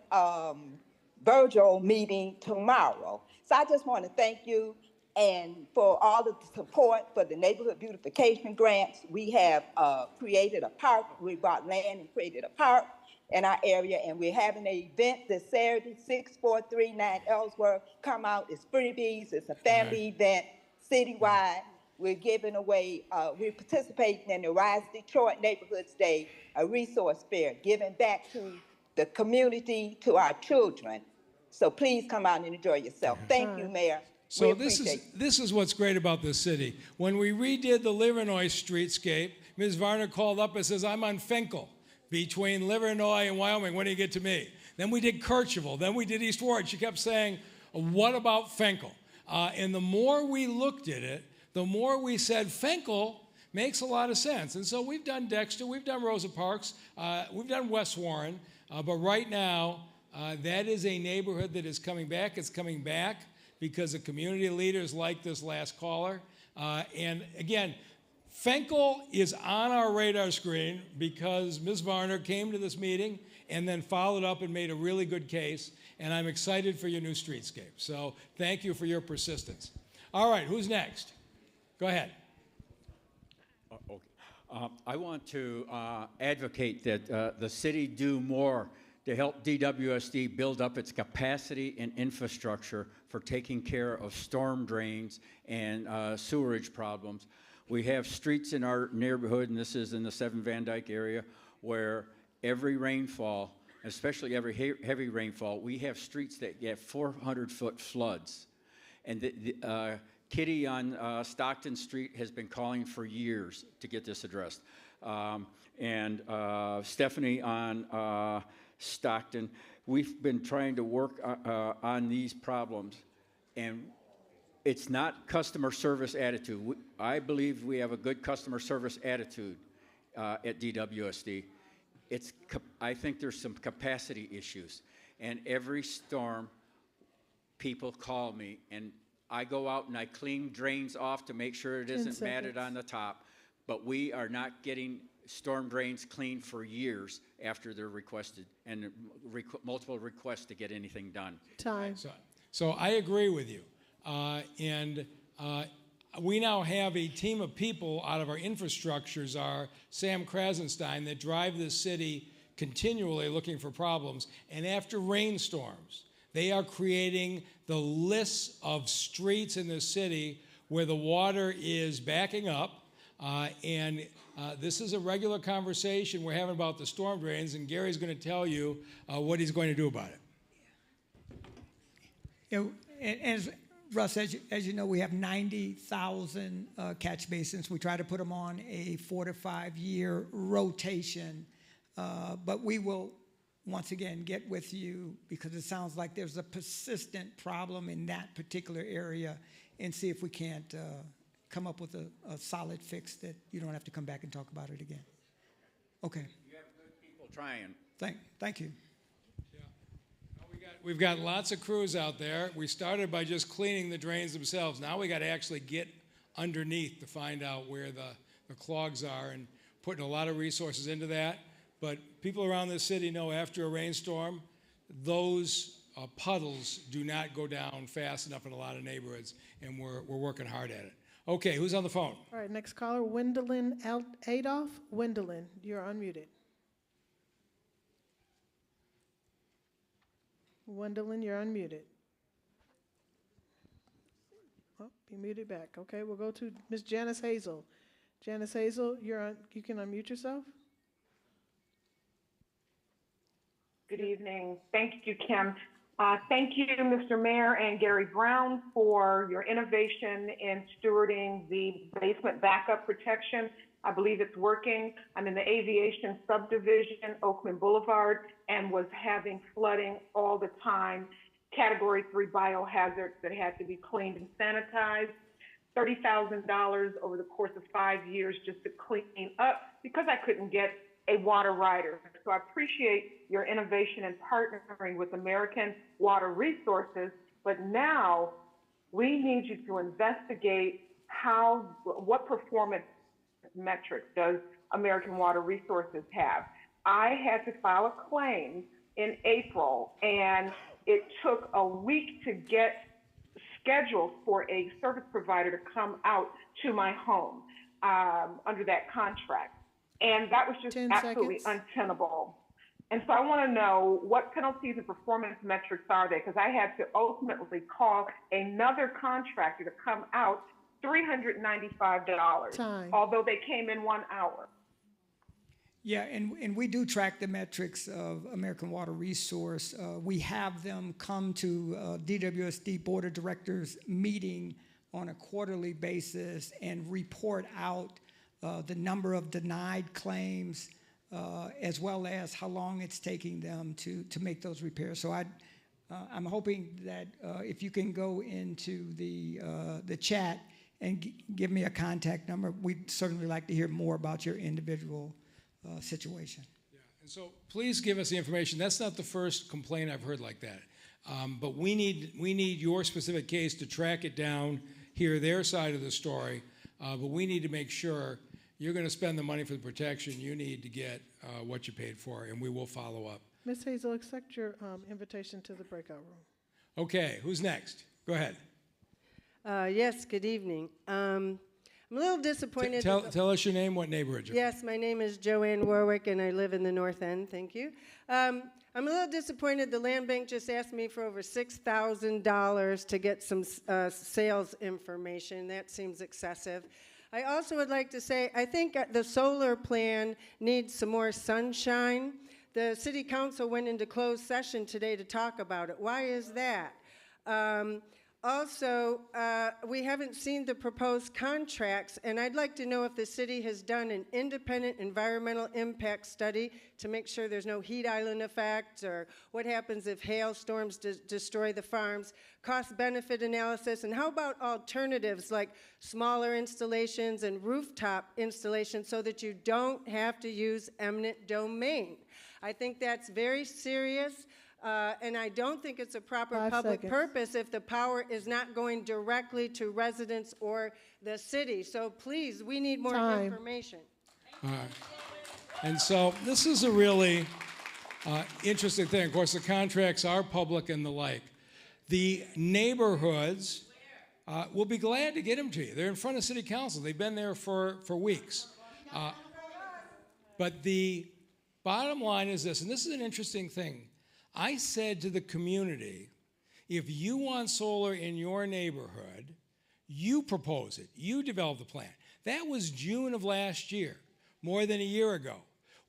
virtual meeting tomorrow. So I just want to thank you and for all of the support for the neighborhood beautification grants. We have created a park. We bought land and created a park in our area, and we're having an event this Saturday, 6439 Ellsworth. Come out, it's freebies, it's a family event, citywide. We're giving away, we're participating in the Rise Detroit Neighborhoods Day, a resource fair, giving back to the community, to our children. So please come out and enjoy yourself. Thank you, Mayor. So this is what's great about this city. When we redid the Livernois streetscape, Ms. Varner called up and says, I'm on Finkel between Livernois and Wyoming. When do you get to me? Then we did Kercheval. Then we did East Ward. She kept saying, what about Finkel? And the more we looked at it, the more we said Finkel makes a lot of sense. And so we've done Dexter, we've done Rosa Parks, we've done West Warren, but right now, that is a neighborhood that is coming back. It's coming back because of community leaders like this last caller. And again, Finkel is on our radar screen because Ms. Varner came to this meeting and then followed up and made a really good case. And I'm excited for your new streetscape. So thank you for your persistence. All right, who's next? Go ahead. Okay. I want to advocate that the city do more to help DWSD build up its capacity and infrastructure for taking care of storm drains and sewerage problems. We have streets in our neighborhood, and this is in the 7 Van Dyke area, where every rainfall, especially every heavy rainfall, we have streets that get 400-foot floods. And Kitty on Stockton Street has been calling for years to get this addressed. And Stephanie on Stockton, we've been trying to work on these problems. And it's not customer service attitude. I believe we have a good customer service attitude at DWSD. I think there's some capacity issues. And every storm, people call me, and I go out and I clean drains off to make sure it isn't matted on the top. But we are not getting storm drains cleaned for years after they're requested, and multiple requests to get anything done. Time. So I agree with you. We now have a team of people out of our infrastructures, our Sam Krasenstein, that drive this city continually looking for problems. And after rainstorms, they are creating the lists of streets in the city where the water is backing up. This is a regular conversation we're having about the storm drains, and Gary's going to tell you what he's going to do about it. As Russ, as you know, we have 90,000 catch basins. We try to put them on a 4 to 5 year rotation, but we will once again get with you because it sounds like there's a persistent problem in that particular area, and see if we can't come up with a solid fix that you don't have to come back and talk about it again. Okay. You have good people trying. Thank you. Yeah. We've got lots of crews out there. We started by just cleaning the drains themselves. Now we got to actually get underneath to find out where the clogs are, and putting a lot of resources into that. But people around the city know after a rainstorm, those puddles do not go down fast enough in a lot of neighborhoods, and we're working hard at it. Okay, who's on the phone? All right, next caller, Wendelin Adolph. Wendelin, you're unmuted. Wendelin, you're unmuted. Oh, you muted back. Okay, we'll go to Ms. Janice Hazel. Janice Hazel, you can unmute yourself. Good evening. Thank you, Kim. Thank you, Mr. Mayor and Gary Brown, for your innovation in stewarding the basement backup protection. I believe it's working. I'm in the aviation subdivision, Oakland Boulevard, and was having flooding all the time, Category 3 biohazards that had to be cleaned and sanitized. $30,000 over the course of 5 years just to clean up because I couldn't get a water rider. So I appreciate your innovation and partnering with American Water Resources, but now we need you to investigate what performance metrics does American Water Resources have. I had to file a claim in April, and it took a week to get scheduled for a service provider to come out to my home under that contract. And that was just absolutely untenable. And so I want to know what penalties and performance metrics are there, because I had to ultimately call another contractor to come out, $395, although they came in 1 hour. Yeah, and we do track the metrics of American Water Resource. We have them come to DWSD Board of Directors meeting on a quarterly basis and report out the number of denied claims, as well as how long it's taking them to make those repairs. So I'm hoping that if you can go into the chat and give me a contact number, we'd certainly like to hear more about your individual situation. Yeah, and so please give us the information. That's not the first complaint I've heard like that. But we need your specific case to track it down, hear their side of the story, but we need to make sure you're going to spend the money for the protection. You need to get what you paid for, and we will follow up. Ms. Hazel, accept your invitation to the breakout room. Okay, who's next? Go ahead. Yes, good evening. I'm a little disappointed. Tell us your name, what neighborhood you're from. Yes, my name is Joanne Warwick, and I live in the North End. Thank you. I'm a little disappointed. The land bank just asked me for over $6,000 to get some sales information. That seems excessive. I also would like to say I think the solar plan needs some more sunshine. The city council went into closed session today to talk about it. Why is that? Also, we haven't seen the proposed contracts, and I'd like to know if the city has done an independent environmental impact study to make sure there's no heat island effect, or what happens if hailstorms destroy the farms, cost-benefit analysis, and how about alternatives like smaller installations and rooftop installations so that you don't have to use eminent domain. I think that's very serious. And I don't think it's a proper public purpose if the power is not going directly to residents or the city. So please, we need more information. All right. And so this is a really interesting thing. Of course, the contracts are public and the like. The neighborhoods will be glad to get them to you. They're in front of city council. They've been there for weeks. But the bottom line is this, and this is an interesting thing. I said to the community, if you want solar in your neighborhood, you propose it. You develop the plan. That was June of last year, more than a year ago.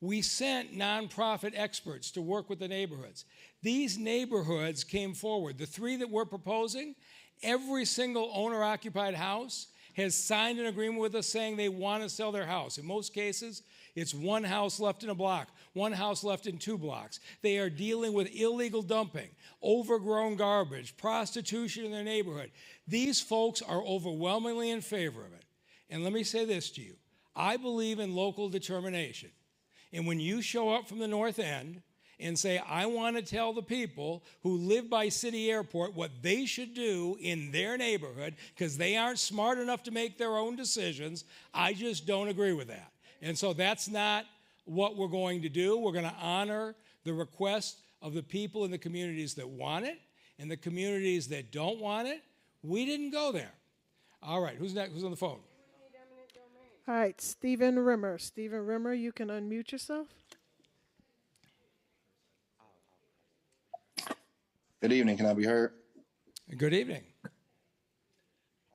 We sent nonprofit experts to work with the neighborhoods. These neighborhoods came forward. The 3 that we're proposing, every single owner-occupied house has signed an agreement with us saying they want to sell their house. In most cases, it's 1 house left in a block, 1 house left in 2 blocks. They are dealing with illegal dumping, overgrown garbage, prostitution in their neighborhood. These folks are overwhelmingly in favor of it. And let me say this to you. I believe in local determination. And when you show up from the North End and say, I want to tell the people who live by City Airport what they should do in their neighborhood because they aren't smart enough to make their own decisions. I just don't agree with that. And so that's not what we're going to do. We're going to honor the request of the people in the communities that want it and the communities that don't want it. We didn't go there. All right, who's next? Who's on the phone? All right, Stephen Rimmer. Stephen Rimmer, you can unmute yourself. Good evening. Can I be heard? Good evening.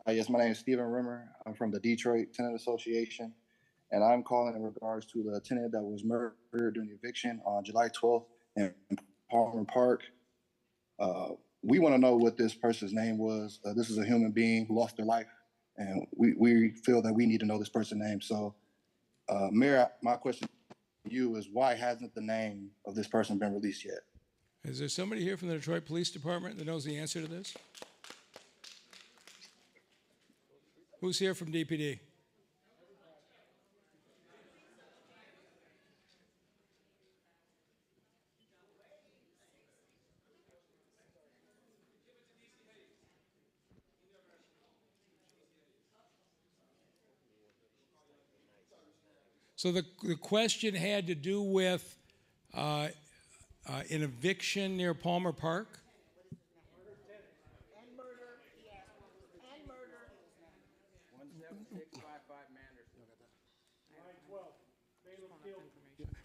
Yes, my name is Stephen Rimmer. I'm from the Detroit Tenant Association, and I'm calling in regards to the tenant that was murdered during the eviction on July 12th in Palmer Park. We want to know what this person's name was. This is a human being who lost their life, and we feel that we need to know this person's name. So, Mayor, my question to you is, why hasn't the name of this person been released yet? Is there somebody here from the Detroit Police Department that knows the answer to this? Who's here from DPD? So the question had to do with an eviction near Palmer Park?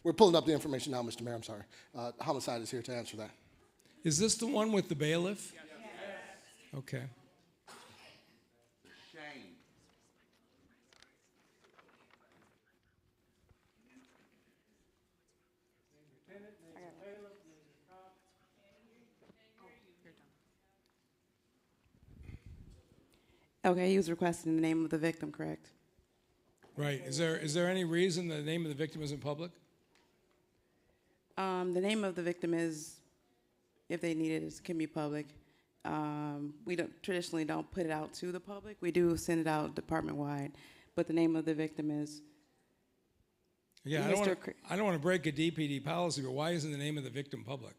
We're pulling up the information now, Mr. Mayor. I'm sorry. Homicide is here to answer that. Is this the one with the bailiff? Yes. Okay. Okay, he was requesting the name of the victim, correct? Right. Is there any reason the name of the victim isn't public? The name of the victim is, if they need it, can be public. We traditionally don't put it out to the public. We do send it out department-wide, but the name of the victim is. Yeah, I don't want to break a DPD policy, but why isn't the name of the victim public?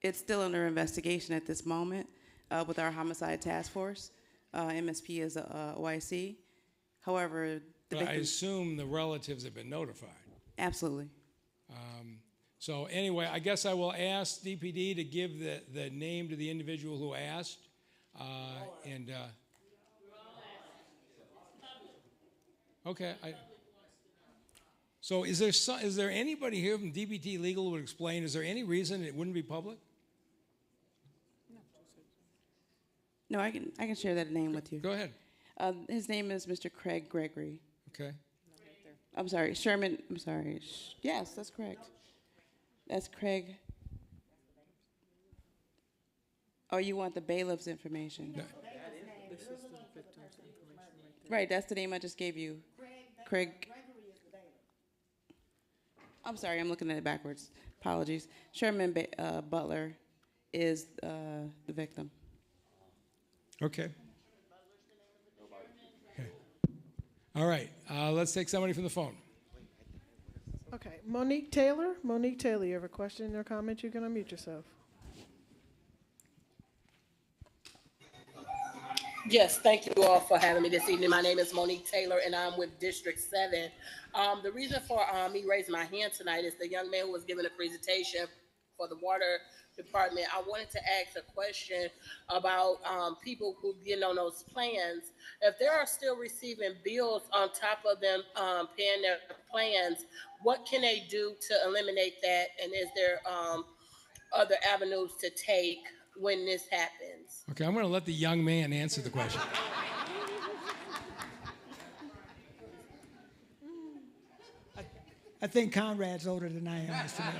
It's still under investigation at this moment with our homicide task force. MSP is a OIC. However, I assume the relatives have been notified. Absolutely. So anyway, I guess I will ask DPD to give the name to the individual who asked. Okay. So is there anybody here from DPD Legal who would explain, is there any reason it wouldn't be public? No, I can share that name with you. Go ahead. His name is Mr. Craig Gregory. Okay. I'm sorry, Sherman. I'm sorry. Yes, that's correct. That's Craig. Oh, you want the bailiff's information? No. This is the victim's information. Right, that's the name I just gave you. Craig. I'm sorry, I'm looking at it backwards. Apologies. Sherman Butler is the victim. Okay. All right. Let's take somebody from the phone. Okay, Monique Taylor. Monique Taylor, you have a question or comment? You can unmute yourself. Yes, thank you all for having me this evening. My name is Monique Taylor, and I'm with District 7. The reason for me raising my hand tonight is the young man who was giving a presentation for the water department. I wanted to ask a question about people who get on those plans. If they are still receiving bills on top of them paying their plans, what can they do to eliminate that? And is there other avenues to take when this happens? Okay, I'm going to let the young man answer the question. I think Conrad's older than I am, Mr. Mayor.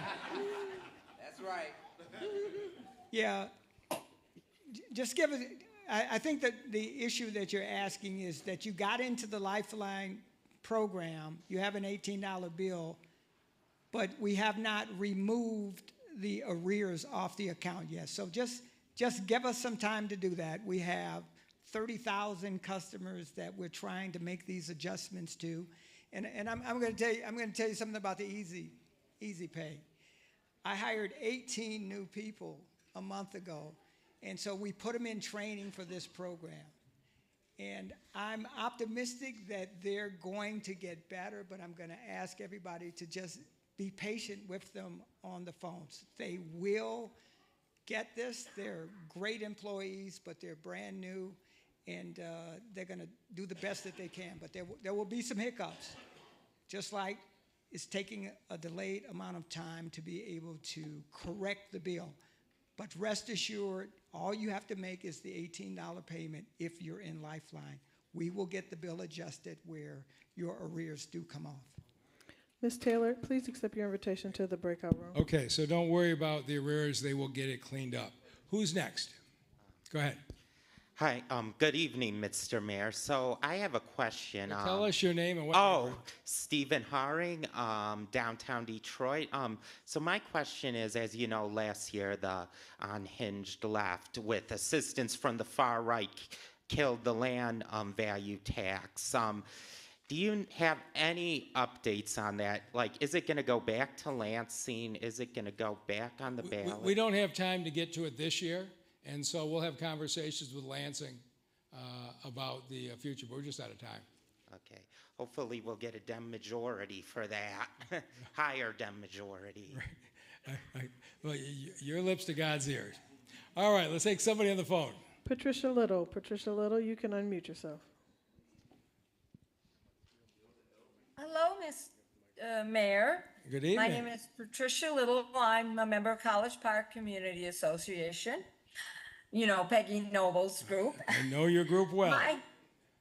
That's right. Yeah, just give us, I think that the issue that you're asking is that you got into the Lifeline program, you have an $18 bill, but we have not removed the arrears off the account yet. So just give us some time to do that. We have 30,000 customers that we're trying to make these adjustments to. And I'm going to tell you something about the Easypay. I hired 18 new people a month ago, and so we put them in training for this program. And I'm optimistic that they're going to get better, but I'm going to ask everybody to just be patient with them on the phones. They will get this. They're great employees, but they're brand new, and they're going to do the best that they can. But there will be some hiccups, just like it's taking a delayed amount of time to be able to correct the bill. But rest assured, all you have to make is the $18 payment if you're in Lifeline. We will get the bill adjusted where your arrears do come off. Ms. Taylor, please accept your invitation to the breakout room. Okay, so don't worry about the arrears. They will get it cleaned up. Who's next? Go ahead. Hi, good evening, Mr. Mayor. So I have a question. Tell us your name and what. Oh, Stephen Haring, downtown Detroit. So my question is, as you know, last year the unhinged left, with assistance from the far right, killed the land value tax. Do you have any updates on that? Like, is it going to go back to Lansing? Is it going to go back on the ballot? We don't have time to get to it this year. And so we'll have conversations with Lansing about the future, but we're just out of time. Okay. Hopefully we'll get a Dem majority for that. Higher Dem majority. Well, your lips to God's ears. All right, let's take somebody on the phone. Patricia Little. Patricia Little, you can unmute yourself. Hello, Ms. Mayor. Good evening. My name is Patricia Little. I'm a member of College Park Community Association. You know, Peggy Noble's group. I know your group well.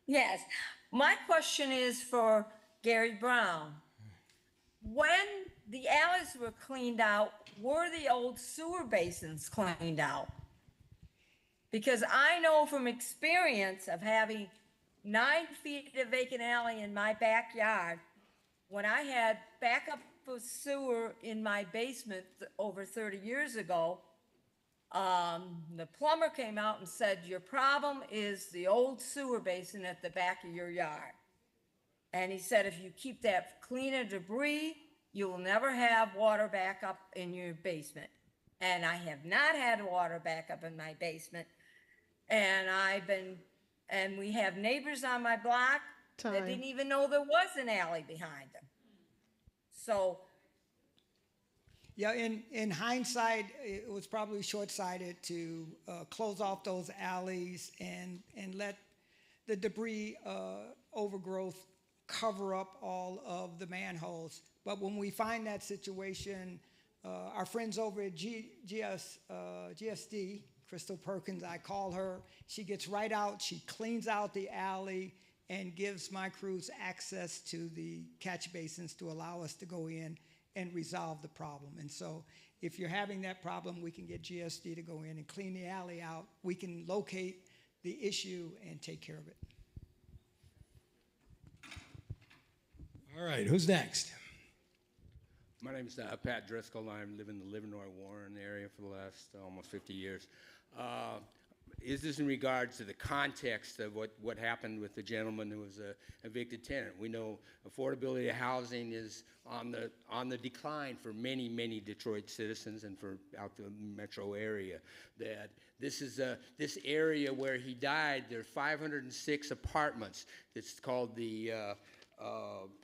Yes. My question is for Gary Brown. When the alleys were cleaned out, were the old sewer basins cleaned out? Because I know from experience of having 9 feet of vacant alley in my backyard, when I had backup for sewer in my basement over 30 years ago, the plumber came out and said, your problem is the old sewer basin at the back of your yard. And he said, if you keep that clean of debris, you will never have water backup in your basement. And I have not had water backup in my basement. And we have neighbors on my block that didn't even know there was an alley behind them. So, yeah, in hindsight, it was probably short-sighted to close off those alleys and let the debris overgrowth cover up all of the manholes. But when we find that situation, our friends over at GSD, Crystal Perkins, I call her, she gets right out, she cleans out the alley and gives my crews access to the catch basins to allow us to go in and resolve the problem. And so if you're having that problem, we can get GSD to go in and clean the alley out. We can locate the issue and take care of it. All right, who's next? My name is Pat Driscoll. I live in the Livernois-Warren area for the last almost 50 years. Is this in regards to the context of what happened with the gentleman who was a evicted tenant? We know affordability of housing is on the decline for many, many Detroit citizens and for out the metro area. That this is this area where he died. There are 506 apartments. It's called the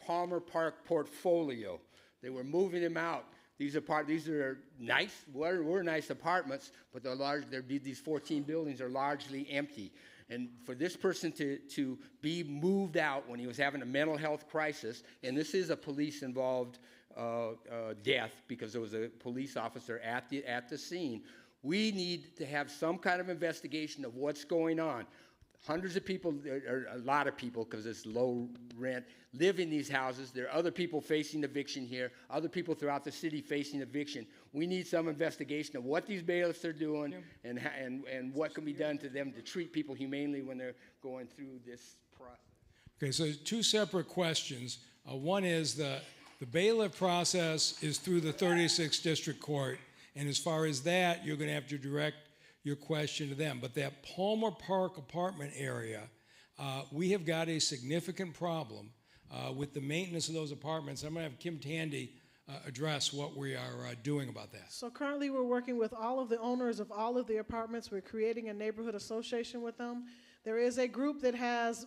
Palmer Park Portfolio. They were moving him out. These are nice, were nice apartments, but they're large. These 14 buildings are largely empty. And for this person to be moved out when he was having a mental health crisis, and this is a police-involved death because there was a police officer at the scene, we need to have some kind of investigation of what's going on. Hundreds of people, or a lot of people, because it's low rent, live in these houses. There are other people facing eviction here, other people throughout the city facing eviction. We need some investigation of what these bailiffs are doing and what can be done to them to treat people humanely when they're going through this process. Okay, so 2 separate questions. One is the bailiff process is through the 36th District Court, and as far as that, you're going to have to direct your question to them. But that Palmer Park apartment area, we have got a significant problem with the maintenance of those apartments. I'm going to have Kim Tandy address what we are doing about that. So currently, we're working with all of the owners of all of the apartments. We're creating a neighborhood association with them. There is a group that has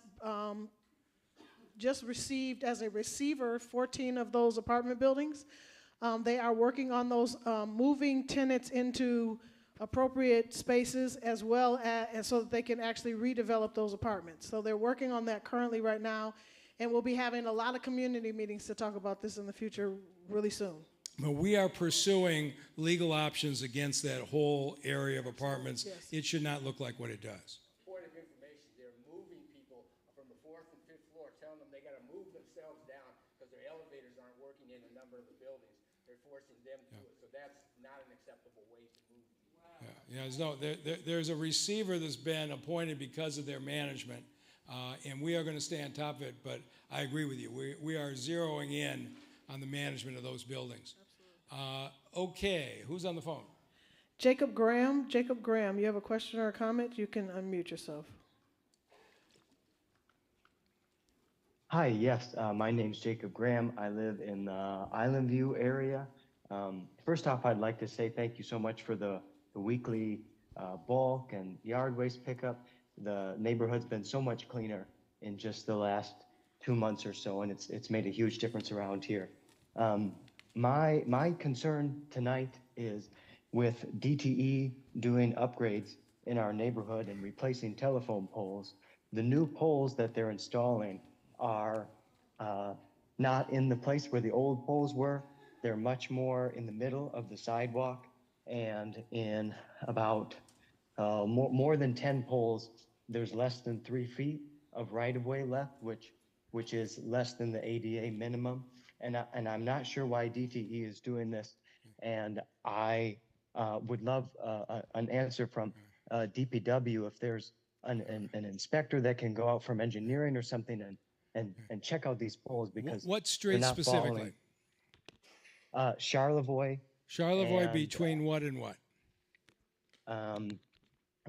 just received as a receiver 14 of those apartment buildings. They are working on those, moving tenants into appropriate spaces as well as, and so that they can actually redevelop those apartments. So they're working on that currently right now, and we'll be having a lot of community meetings to talk about this in the future really soon. But we are pursuing legal options against that whole area of apartments. Yes. It should not look like what it does. Point of information, they're moving people from the 4th and 5th floor, telling them they got to move themselves down because their elevators aren't working in a number of the buildings. They're forcing them to do it. So that's not an acceptable way to move people. There's a receiver that's been appointed because of their management, and we are going to stay on top of it, but I agree with you. We are zeroing in on the management of those buildings. Okay, who's on the phone? Jacob Graham. Jacob Graham, you have a question or a comment? You can unmute yourself. Hi, yes, my name's Jacob Graham. I live in the Island View area. First off, I'd like to say thank you so much for the weekly bulk and yard waste pickup. The neighborhood's been so much cleaner in just the last 2 months or so, and it's made a huge difference around here. My concern tonight is with DTE doing upgrades in our neighborhood and replacing telephone poles. The new poles that they're installing are not in the place where the old poles were. They're much more in the middle of the sidewalk, and in about more than 10 poles, there's less than 3 feet of right-of-way left, which is less than the ADA minimum. And I'm not sure why DTE is doing this, and I would love an answer from DPW if there's an inspector that can go out from engineering or something and check out these poles, because what street they're not specifically? Charlevoix. Charlevoix and, between what and what?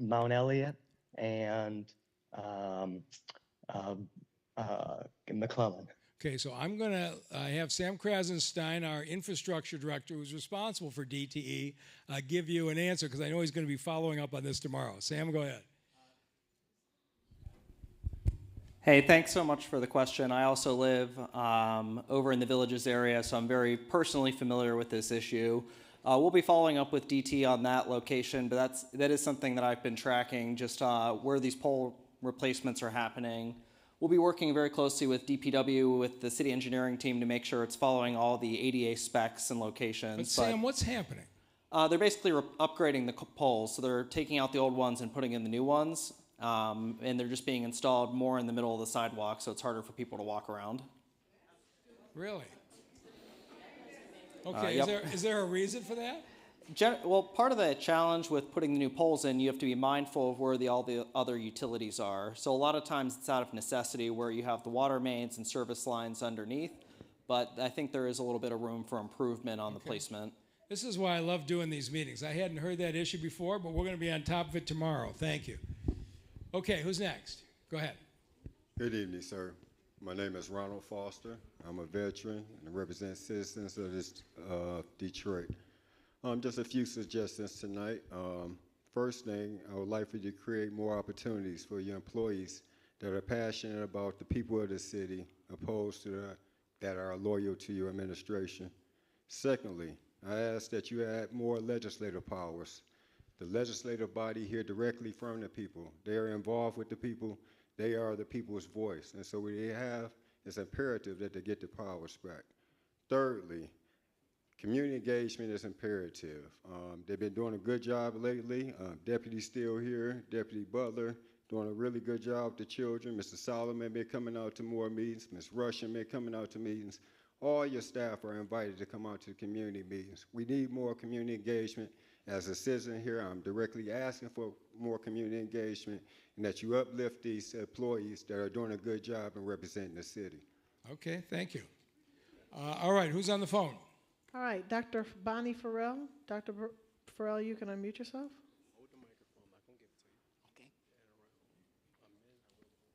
Mount Elliott and McClellan. Okay, so I'm going to have Sam Krasenstein, our infrastructure director, who's responsible for DTE, give you an answer, because I know he's going to be following up on this tomorrow. Sam, go ahead. Hey, thanks so much for the question. I also live over in the Villages area, so I'm very personally familiar with this issue. We'll be following up with DT on that location, but that is something that I've been tracking, just where these pole replacements are happening. We'll be working very closely with DPW, with the city engineering team, to make sure it's following all the ADA specs and locations. But Sam, what's happening? They're basically upgrading the poles, so they're taking out the old ones and putting in the new ones. And they're just being installed more in the middle of the sidewalk, so it's harder for people to walk around. Really? Okay, Yep. Is there a reason for that? Well, part of the challenge with putting the new poles in, you have to be mindful of where all the other utilities are. So a lot of times it's out of necessity, where you have the water mains and service lines underneath, but I think there is a little bit of room for improvement on the placement. This is why I love doing these meetings. I hadn't heard that issue before, but we're going to be on top of it tomorrow. Thank you. Okay, who's next? Go ahead. Good evening, sir. My name is Ronald Foster. I'm a veteran and I represent citizens of this Detroit. Just a few suggestions tonight. First thing, I would like for you to create more opportunities for your employees that are passionate about the people of the city, opposed to that are loyal to your administration. Secondly, I ask that you add more legislative powers. The legislative body hear directly from the people. They are involved with the people. They are the people's voice. And so what they have, it's imperative that they get the powers back. Thirdly, community engagement is imperative. They've been doing a good job lately. Deputy Steele here, Deputy Butler, doing a really good job with the children. Mr. Solomon been coming out to more meetings. Ms. Russian been coming out to meetings. All your staff are invited to come out to community meetings. We need more community engagement. As a citizen here, I'm directly asking for more community engagement, and that you uplift these employees that are doing a good job in representing the city. Okay, thank you. All right, who's on the phone? All right, Dr. Bonnie Farrell. Dr. Farrell, you can unmute yourself.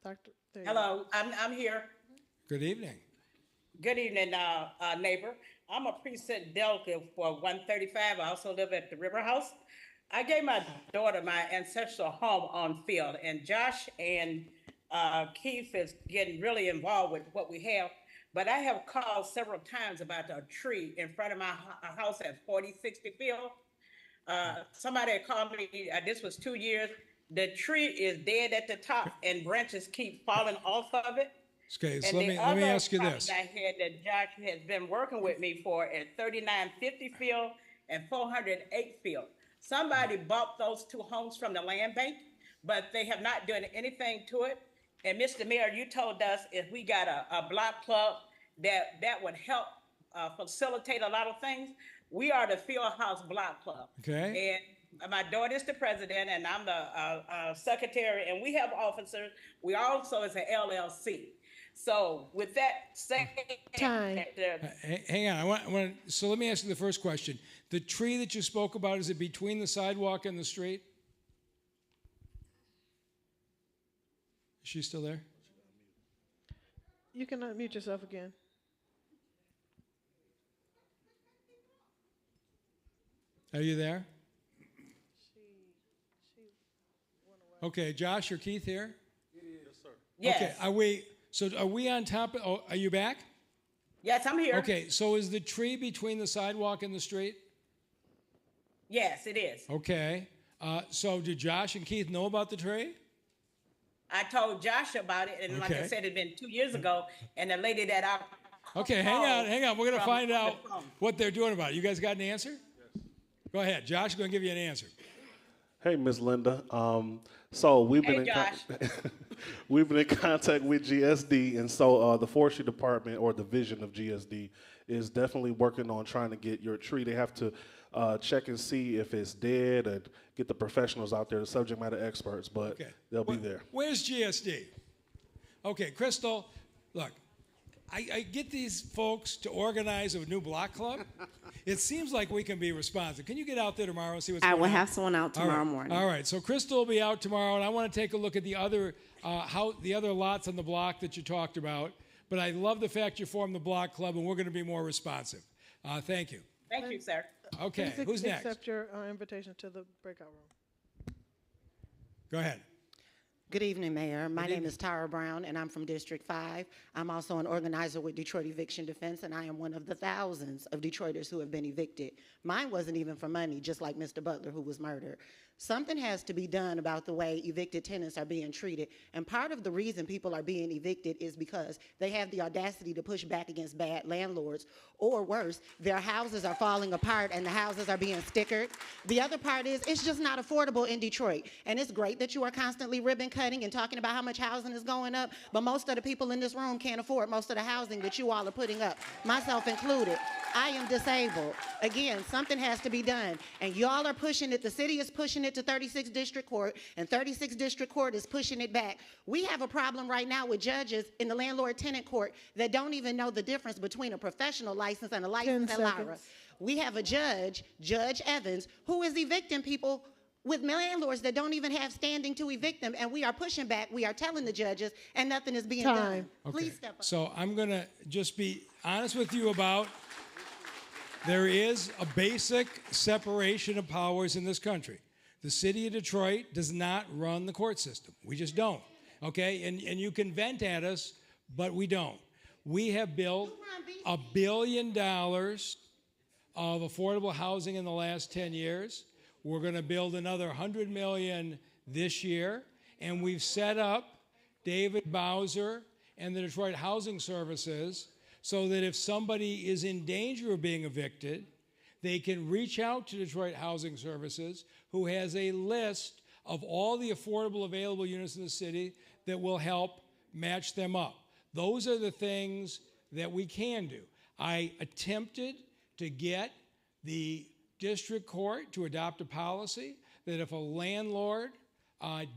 Doctor, Hello, I'm here. Good evening. Good evening, neighbor. I'm a precinct delegate for 135. I also live at the River House. I gave my daughter my ancestral home on field, and Josh and Keith is getting really involved with what we have. But I have called several times about a tree in front of my house at 4060 Field. Somebody had called me, this was 2 years. The tree is dead at the top and branches keep falling off of it. Okay, so And let me ask you this. I had that Josh has been working with me for at 3950 Field and 408 Field. Somebody bought those two homes from the land bank, but they have not done anything to it. And Mr. Mayor, you told us if we got a block club that would help facilitate a lot of things. We are the Field House Block Club. Okay. And my daughter is the president, and I'm the secretary, and we have officers. We also is an LLC. So with that said, Time. Hang on. So let me ask you the first question. The tree that you spoke about, is it between the sidewalk and the street? Is she still there? You can unmute yourself again. Are you there? Okay, Josh or Keith here? Yes, sir. Yes. Okay, are we on top of, are you back? Yes, I'm here. Okay, so is the tree between the sidewalk and the street? Yes, it is. Okay, so did Josh and Keith know about the tree? I told Josh about it, and like I said, it had been 2 years ago, and the lady that I Okay, hang on. We're going to find out what they're doing about it. You guys got an answer? Yes. Go ahead. Josh is going to give you an answer. Hey, Ms. Linda. So we've been we've been in contact with GSD, and so the forestry department or division of GSD is definitely working on trying to get your tree. They have to check and see if it's dead and get the professionals out there, the subject matter experts, but they'll be there. Where's GSD? Okay, Crystal, look, I get these folks to organize a new block club. It seems like we can be responsive. Can you get out there tomorrow and see what's going on? I will have someone out tomorrow morning. All right, so Crystal will be out tomorrow, and I want to take a look at the other lots on the block that you talked about. But I love the fact you formed the block club, and we're going to be more responsive. Thank you. Thank you, sir. Okay, Please who's next? accept your invitation to the breakout room. Go ahead. Good evening, Mayor. My name is Tara Brown, and I'm from District 5. I'm also an organizer with Detroit Eviction Defense, and I am one of the thousands of Detroiters who have been evicted. Mine wasn't even for money, just like Mr. Butler, who was murdered. Something has to be done about the way evicted tenants are being treated, and part of the reason people are being evicted is because they have the audacity to push back against bad landlords, or worse, their houses are falling apart and the houses are being stickered. The other part is it's just not affordable in Detroit, and it's great that you are constantly ribbon cutting and talking about how much housing is going up, but most of the people in this room can't afford most of the housing that you all are putting up, myself included. I am disabled. Again, something has to be done, and y'all are pushing it. The city is pushing it to 36th District Court, and 36th District Court is pushing it back. We have a problem right now with judges in the landlord-tenant court that don't even know the difference between a professional license and a license at Lyra. We have a judge, Judge Evans, who is evicting people with landlords that don't even have standing to evict them, and we are pushing back. We are telling the judges, and nothing is being done. Please step up. So I'm going to just be honest with you about there is a basic separation of powers in this country. The city of Detroit does not run the court system. We just don't, okay? And you can vent at us, but we don't. We have built $1 billion of affordable housing in the last 10 years. We're going to build another 100 million this year, and we've set up David Bowser and the Detroit Housing Services so that if somebody is in danger of being evicted, they can reach out to Detroit Housing Services, who has a list of all the affordable available units in the city that will help match them up. Those are the things that we can do. I attempted to get the district court to adopt a policy that if a landlord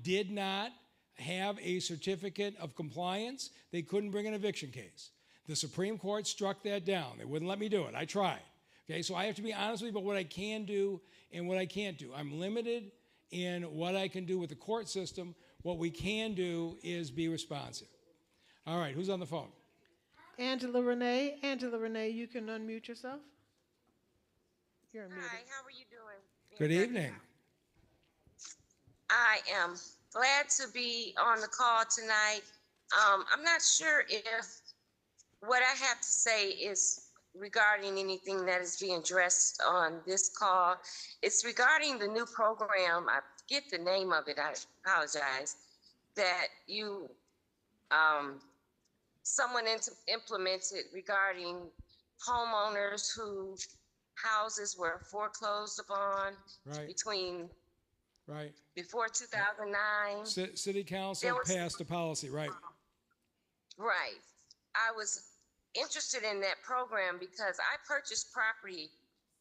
did not have a certificate of compliance, they couldn't bring an eviction case. The Supreme Court struck that down. They wouldn't let me do it. I tried. Okay, so I have to be honest with you about what I can do and what I can't do. I'm limited in what I can do with the court system. What we can do is be responsive. All right, who's on the phone? Angela Renee. Angela Renee, you can unmute yourself. You're unmuted. Hi, how are you doing? Good evening. I am glad to be on the call tonight. I'm not sure if what I have to say is regarding anything that is being addressed on this call. It's regarding the new program. I forget the name of it. I apologize. That you, someone implemented regarding homeowners whose houses were foreclosed upon between before 2009. City Council passed a policy, right? Right. I was interested in that program because I purchased property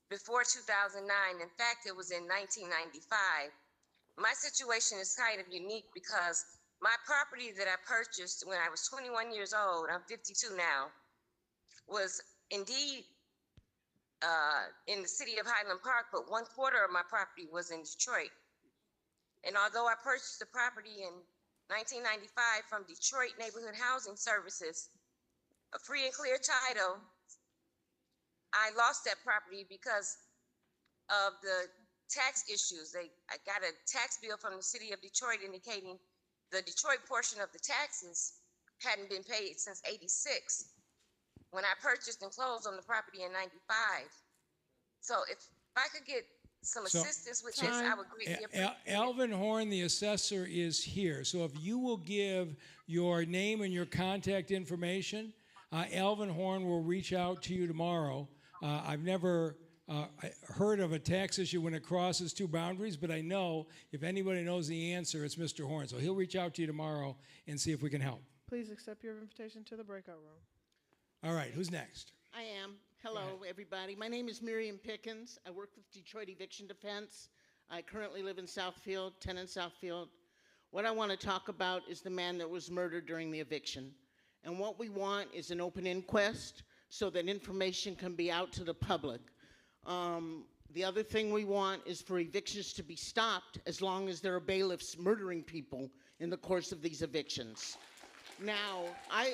before 2009. In fact, it was in 1995. My situation is kind of unique because my property that I purchased when I was 21 years old, I'm 52 now, was indeed in the city of Highland Park, but 1/4 of my property was in Detroit. And although I purchased the property in 1995 from Detroit Neighborhood Housing Services, a free and clear title, I lost that property because of the tax issues. I got a tax bill from the city of Detroit indicating the Detroit portion of the taxes hadn't been paid since '86 when I purchased and closed on the property in '95. So if I could get some assistance with this, I would greatly appreciate it. Alvin Horn, the assessor, is here. So if you will give your name and your contact information, Alvin Horn will reach out to you tomorrow. I've never heard of a tax issue when it crosses two boundaries, but I know if anybody knows the answer, it's Mr. Horn. So he'll reach out to you tomorrow and see if we can help. Please accept your invitation to the breakout room. All right, who's next? I am. Hello, everybody. My name is Miriam Pickens. I work with Detroit Eviction Defense. I currently live in Southfield, 10 in Southfield. What I want to talk about is the man that was murdered during the eviction. And what we want is an open inquest so that information can be out to the public. The other thing we want is for evictions to be stopped as long as there are bailiffs murdering people in the course of these evictions. Now,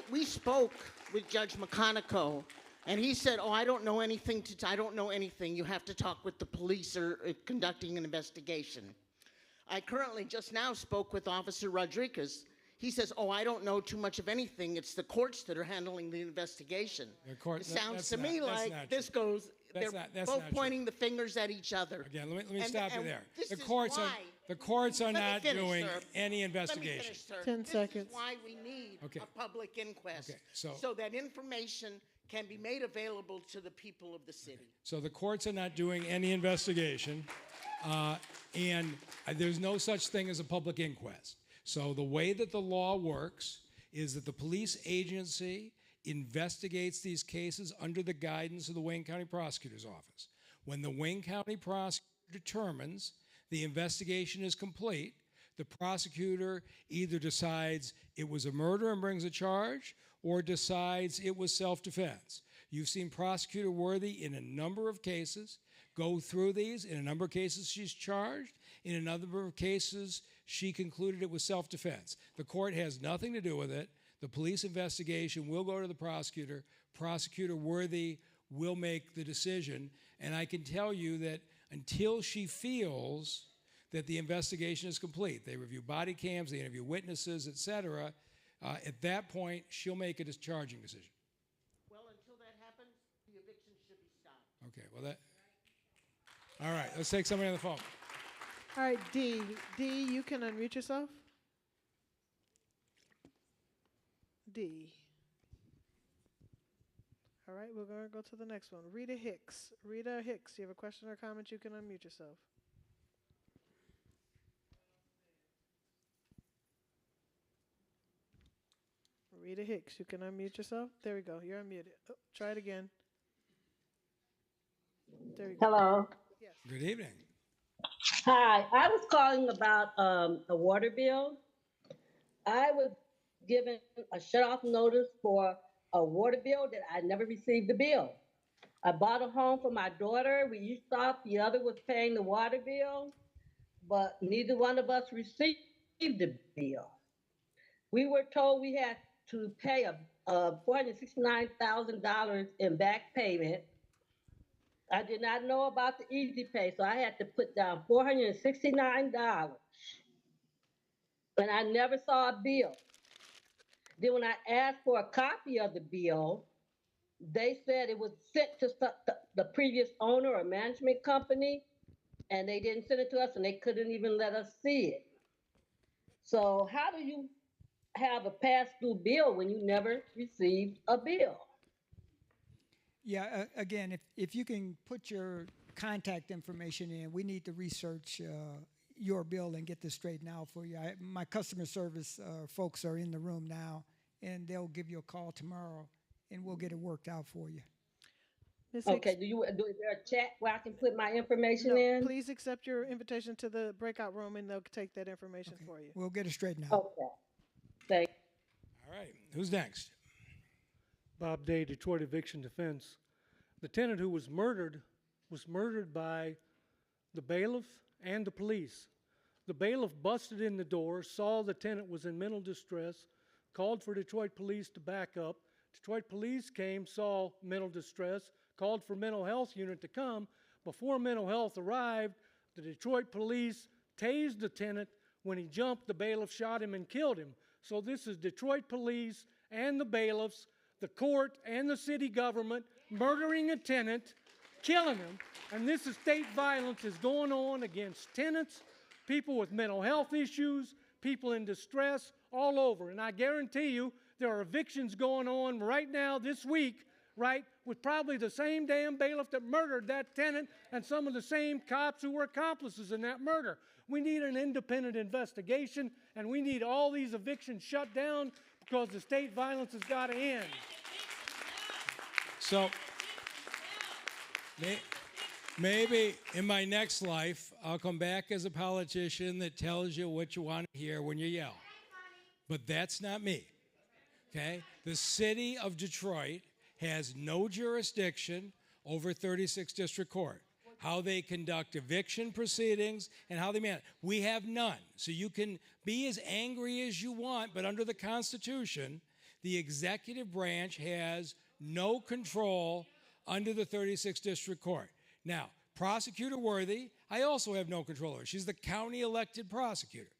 we spoke with Judge McConico, and he said, oh, I don't know anything. I don't know anything. You have to talk with the police or conducting an investigation. I currently just now spoke with Officer Rodriguez. He says, oh, I don't know too much of anything. It's the courts that are handling the investigation. It sounds to me like this goes, they're both pointing the fingers at each other. Again, let me stop you there. The courts are not doing any investigation. 10 seconds. This is why we need a public inquest so that information can be made available to the people of the city. So the courts are not doing any investigation, and there's no such thing as a public inquest. So the way that the law works is that the police agency investigates these cases under the guidance of the Wayne County Prosecutor's Office. When the Wayne County Prosecutor determines the investigation is complete, the prosecutor either decides it was a murder and brings a charge, or decides it was self-defense. You've seen Prosecutor Worthy in a number of cases go through these. In a number of cases, she's charged. In a number of cases, she concluded it was self-defense. The court has nothing to do with it. The police investigation will go to the prosecutor. Prosecutor Worthy will make the decision. And I can tell you that until she feels that the investigation is complete, they review body cams, they interview witnesses, et cetera, at that point, she'll make a discharging decision. Well, until that happens, the eviction should be stopped. Okay, well all right, let's take somebody on the phone. All right, D, you can unmute yourself. D. All right, we're going to go to the next one. Rita Hicks. Rita Hicks, you have a question or comment, you can unmute yourself. Rita Hicks, you can unmute yourself. There we go, you're unmuted. Oh, try it again. There you go. Hello. Yes. Good evening. Hi, I was calling about a water bill. I was given a shut-off notice for a water bill that I never received the bill. I bought a home for my daughter. We each thought the other was paying the water bill, but neither one of us received the bill. We were told we had to pay $469,000 in back payment. I did not know about the Easypay, so I had to put down $469, and I never saw a bill. Then when I asked for a copy of the bill, they said it was sent to the previous owner or management company, and they didn't send it to us, and they couldn't even let us see it. So how do you have a pass-through bill when you never received a bill? Yeah, again, if you can put your contact information in, we need to research your bill and get this straightened out for you. My customer service folks are in the room now, and they'll give you a call tomorrow, and we'll get it worked out for you. Okay, is there a chat where I can put my information No, in? please accept your invitation to the breakout room, and they'll take that information for you. We'll get it straightened out. Okay. Thank All right, who's next? Bob Day, Detroit Eviction Defense. The tenant who was murdered by the bailiff and the police. The bailiff busted in the door, saw the tenant was in mental distress, called for Detroit police to back up. Detroit police came, saw mental distress, called for mental health unit to come. Before mental health arrived, the Detroit police tased the tenant. When he jumped, the bailiff shot him and killed him. So this is Detroit police and the bailiffs, the court and the city government murdering a tenant, killing him, and this is state violence is going on against tenants, people with mental health issues, people in distress, all over. And I guarantee you there are evictions going on right now this week, right, with probably the same damn bailiff that murdered that tenant and some of the same cops who were accomplices in that murder. We need an independent investigation, and we need all these evictions shut down because the state violence has got to end. So maybe in my next life, I'll come back as a politician that tells you what you want to hear when you yell. But that's not me, okay? The city of Detroit has no jurisdiction over 36th District Court, how they conduct eviction proceedings and how they manage. We have none. So you can be as angry as you want, but under the Constitution, the executive branch has no control under the 36th District Court. Now, Prosecutor Worthy, I also have no control over. She's the county elected prosecutor,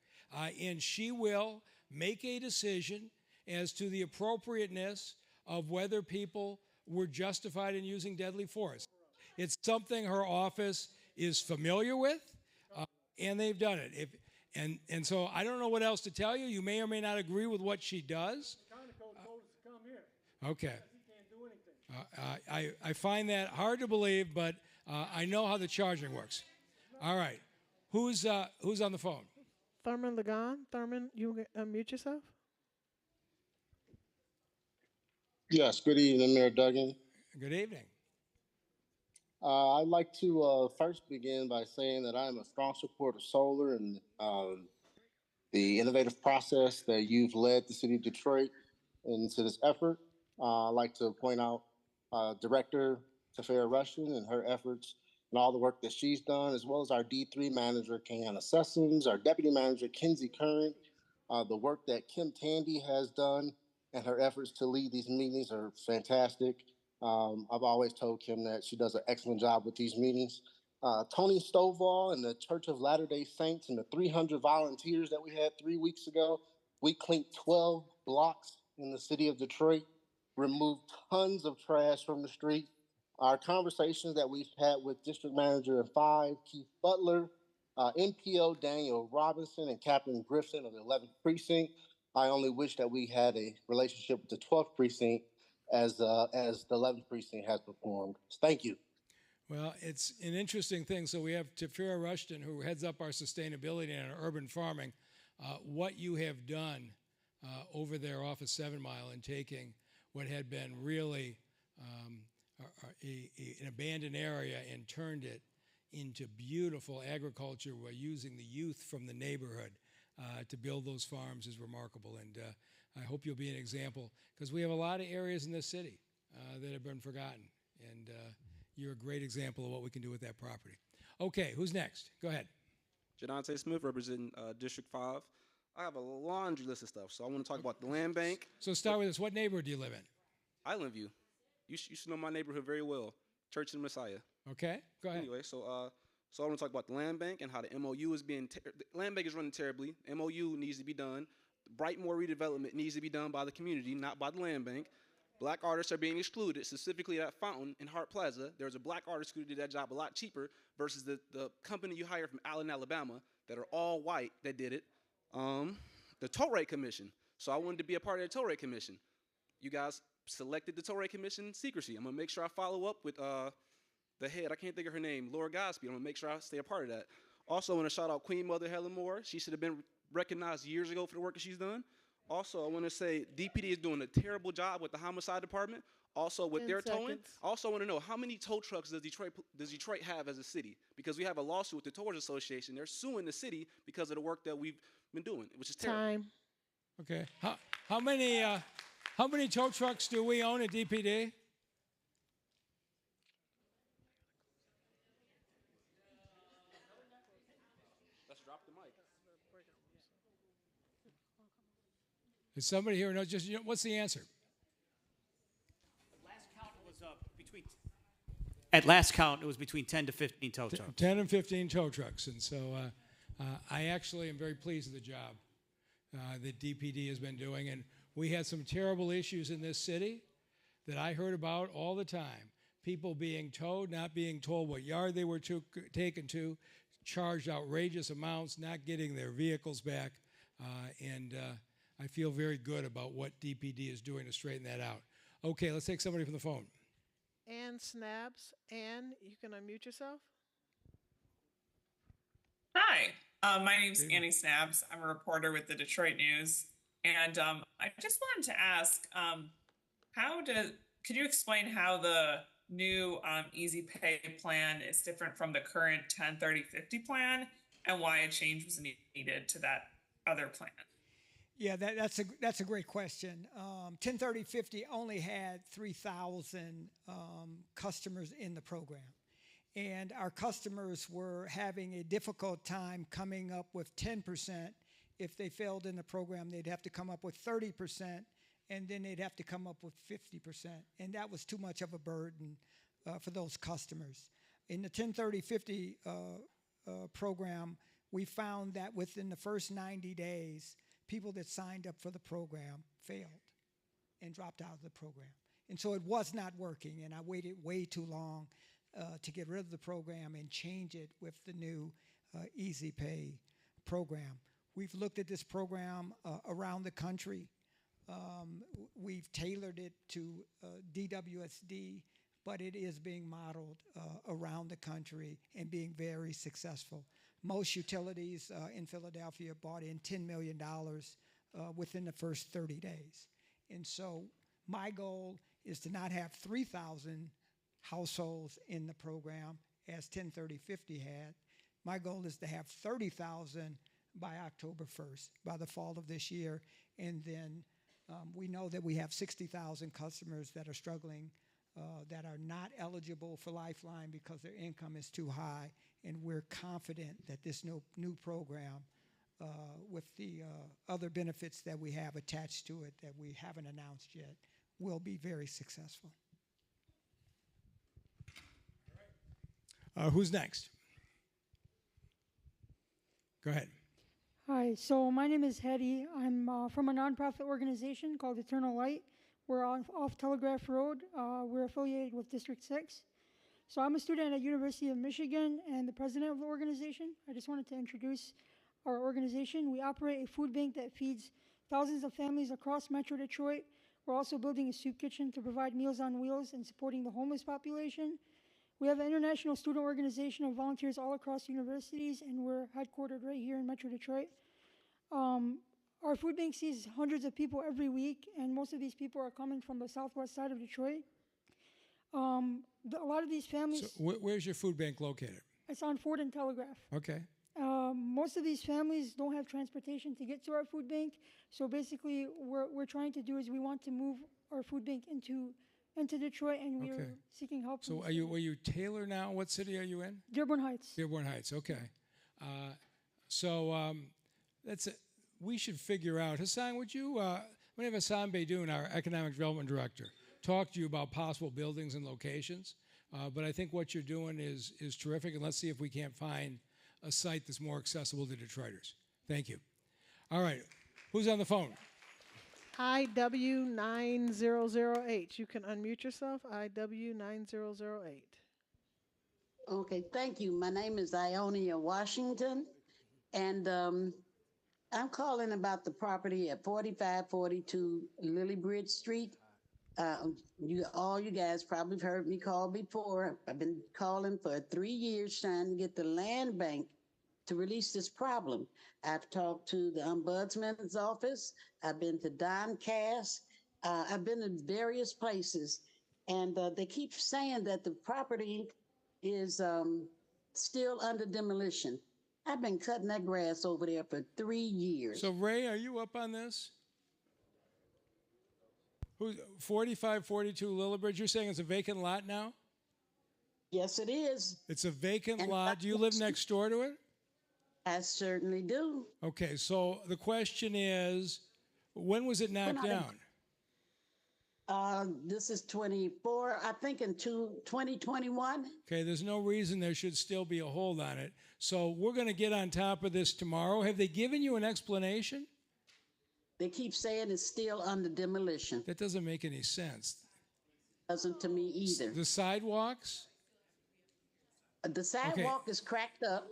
and she will make a decision as to the appropriateness of whether people were justified in using deadly force. It's something her office is familiar with, and they've done it. And so I don't know what else to tell you. You may or may not agree with what she does. The county code told us to come here. Okay. I find that hard to believe, but I know how the charging works. All right. Who's on the phone? Thurman Lagan. Thurman, you unmute yourself. Yes, good evening, Mayor Duggan. Good evening. I'd like to first begin by saying that I'm a strong supporter of solar and the innovative process that you've led the city of Detroit into this effort. I'd like to point out Director Tafera Rushton and her efforts and all the work that she's done, as well as our D3 manager, Keanna Sessoms, our deputy manager, Kinsey Current, the work that Kim Tandy has done and her efforts to lead these meetings are fantastic. I've always told Kim that she does an excellent job with these meetings. Tony Stovall and the Church of Latter-day Saints and the 300 volunteers that we had 3 weeks ago, we cleaned 12 blocks in the city of Detroit, removed tons of trash from the street. Our conversations that we've had with District Manager 5, Keith Butler, NPO Daniel Robinson, and Captain Griffin of the 11th Precinct. I only wish that we had a relationship with the 12th Precinct as the 11th Precinct has performed. Thank you. Well, it's an interesting thing. So we have Tafera Rushton, who heads up our sustainability and our urban farming. What you have done over there off of 7 Mile and taking what had been really an abandoned area and turned it into beautiful agriculture by using the youth from the neighborhood to build those farms is remarkable. And I hope you'll be an example, because we have a lot of areas in this city that have been forgotten. And you're a great example of what we can do with that property. Okay, who's next? Go ahead. Jadante Smith, representing District 5. I have a laundry list of stuff. So I want to talk about the land bank. So start with this. What neighborhood do you live in? Island View. You should know my neighborhood very well. Church of the Messiah. Okay, go ahead. Anyway, so I want to talk about the land bank and how the MOU is being. The land bank is running terribly. MOU needs to be done. Brightmore redevelopment needs to be done by the community, not by the land bank. Black artists are being excluded, specifically at Fountain in Hart Plaza. There's a black artist who did that job a lot cheaper versus the company you hired from Allen, Alabama, that are all white that did it. The toll rate commission. So I wanted to be a part of the toll rate commission. You guys selected the toll rate commission secrecy. I'm gonna make sure I follow up with the head. I can't think of her name, Laura Godspeed. I'm gonna make sure I stay a part of that. Also, I want to shout out Queen Mother Helen Moore. She should have been recognized years ago for the work that she's done. Also, I want to say DPD is doing a terrible job with the homicide department. Also, with their towing. I also want to know how many tow trucks does Detroit have as a city? Because we have a lawsuit with the Towers Association. They're suing the city because of the work that we've been doing, which is terrible. Time. Okay. How many tow trucks do we own at DPD? Let's drop the mic. Is somebody here who knows? Just what's the answer? At last count, it was between 10 to 15 tow trucks. 10 and 15 tow trucks. And so I actually am very pleased with the job that DPD has been doing. And we had some terrible issues in this city that I heard about all the time. People being towed, not being told what yard they were taken to, charged outrageous amounts, not getting their vehicles back. I feel very good about what DPD is doing to straighten that out. Okay, let's take somebody from the phone. Ann Snabs. Ann, you can unmute yourself. Hi, my name's Annie Snabs. I'm a reporter with the Detroit News. And I just wanted to ask, could you explain how the new Easypay plan is different from the current 10/30/50 plan and why a change was needed to that other plan? Yeah, that's a great question. 10/30/50 only had 3,000 customers in the program. And our customers were having a difficult time coming up with 10%. If they failed in the program, they'd have to come up with 30%, and then they'd have to come up with 50%. And that was too much of a burden for those customers. In the 10/30/50 program, we found that within the first 90 days, people that signed up for the program failed and dropped out of the program. And so it was not working, and I waited way too long to get rid of the program and change it with the new Easypay program. We've looked at this program around the country. We've tailored it to DWSD, but it is being modeled around the country and being very successful. Most utilities in Philadelphia bought in $10 million within the first 30 days. And so my goal is to not have 3,000 households in the program as 10/30/50 had. My goal is to have 30,000 by October 1st, by the fall of this year. And then we know that we have 60,000 customers that are struggling, that are not eligible for Lifeline because their income is too high. And we're confident that this new program, with the other benefits that we have attached to it that we haven't announced yet, will be very successful. Who's next? Go ahead. Hi, so my name is Hetty. I'm from a nonprofit organization called Eternal Light. We're off Telegraph Road. We're affiliated with District 6. So I'm a student at University of Michigan and the president of the organization. I just wanted to introduce our organization. We operate a food bank that feeds thousands of families across Metro Detroit. We're also building a soup kitchen to provide Meals on Wheels and supporting the homeless population. We have an international student organization of volunteers all across universities, and we're headquartered right here in Metro Detroit. Our food bank sees hundreds of people every week, and most of these people are coming from the southwest side of Detroit. A lot of these families... So where's your food bank located? It's on Ford and Telegraph. Okay. Most of these families don't have transportation to get to our food bank, so basically what we're trying to do is we want to move our food bank into Detroit, and we're seeking help. So are you Taylor now? What city are you in? Dearborn Heights. Dearborn Heights, okay. we should figure out, Hassan, would you, I'm going to have Hassan Beydoun, our Economic Development Director, talk to you about possible buildings and locations. But I think what you're doing is terrific, and let's see if we can't find a site that's more accessible to Detroiters. Thank you. All right, who's on the phone? IW9008. You can unmute yourself, IW9008. Okay, thank you. My name is Ionia Washington, and I'm calling about the property at 4542 Lilybridge Street. All you guys probably have heard me call before. I've been calling for 3 years trying to get the land bank to release this problem. I've talked to the ombudsman's office. I've been to Domcast. I've been in various places, and they keep saying that the property is still under demolition. I've been cutting that grass over there for 3 years. So, Ray, are you up on this? Who's 4542 Lilybridge? You're saying it's a vacant lot now? Yes, it is. It's a vacant lot. Do you live next door to it? I certainly do. Okay, so the question is, when was it knocked down? This is 24, I think in 2021. Okay, there's no reason there should still be a hold on it. So we're going to get on top of this tomorrow. Have they given you an explanation? They keep saying it's still under demolition. That doesn't make any sense. Doesn't to me either. The sidewalks? The sidewalk is cracked up.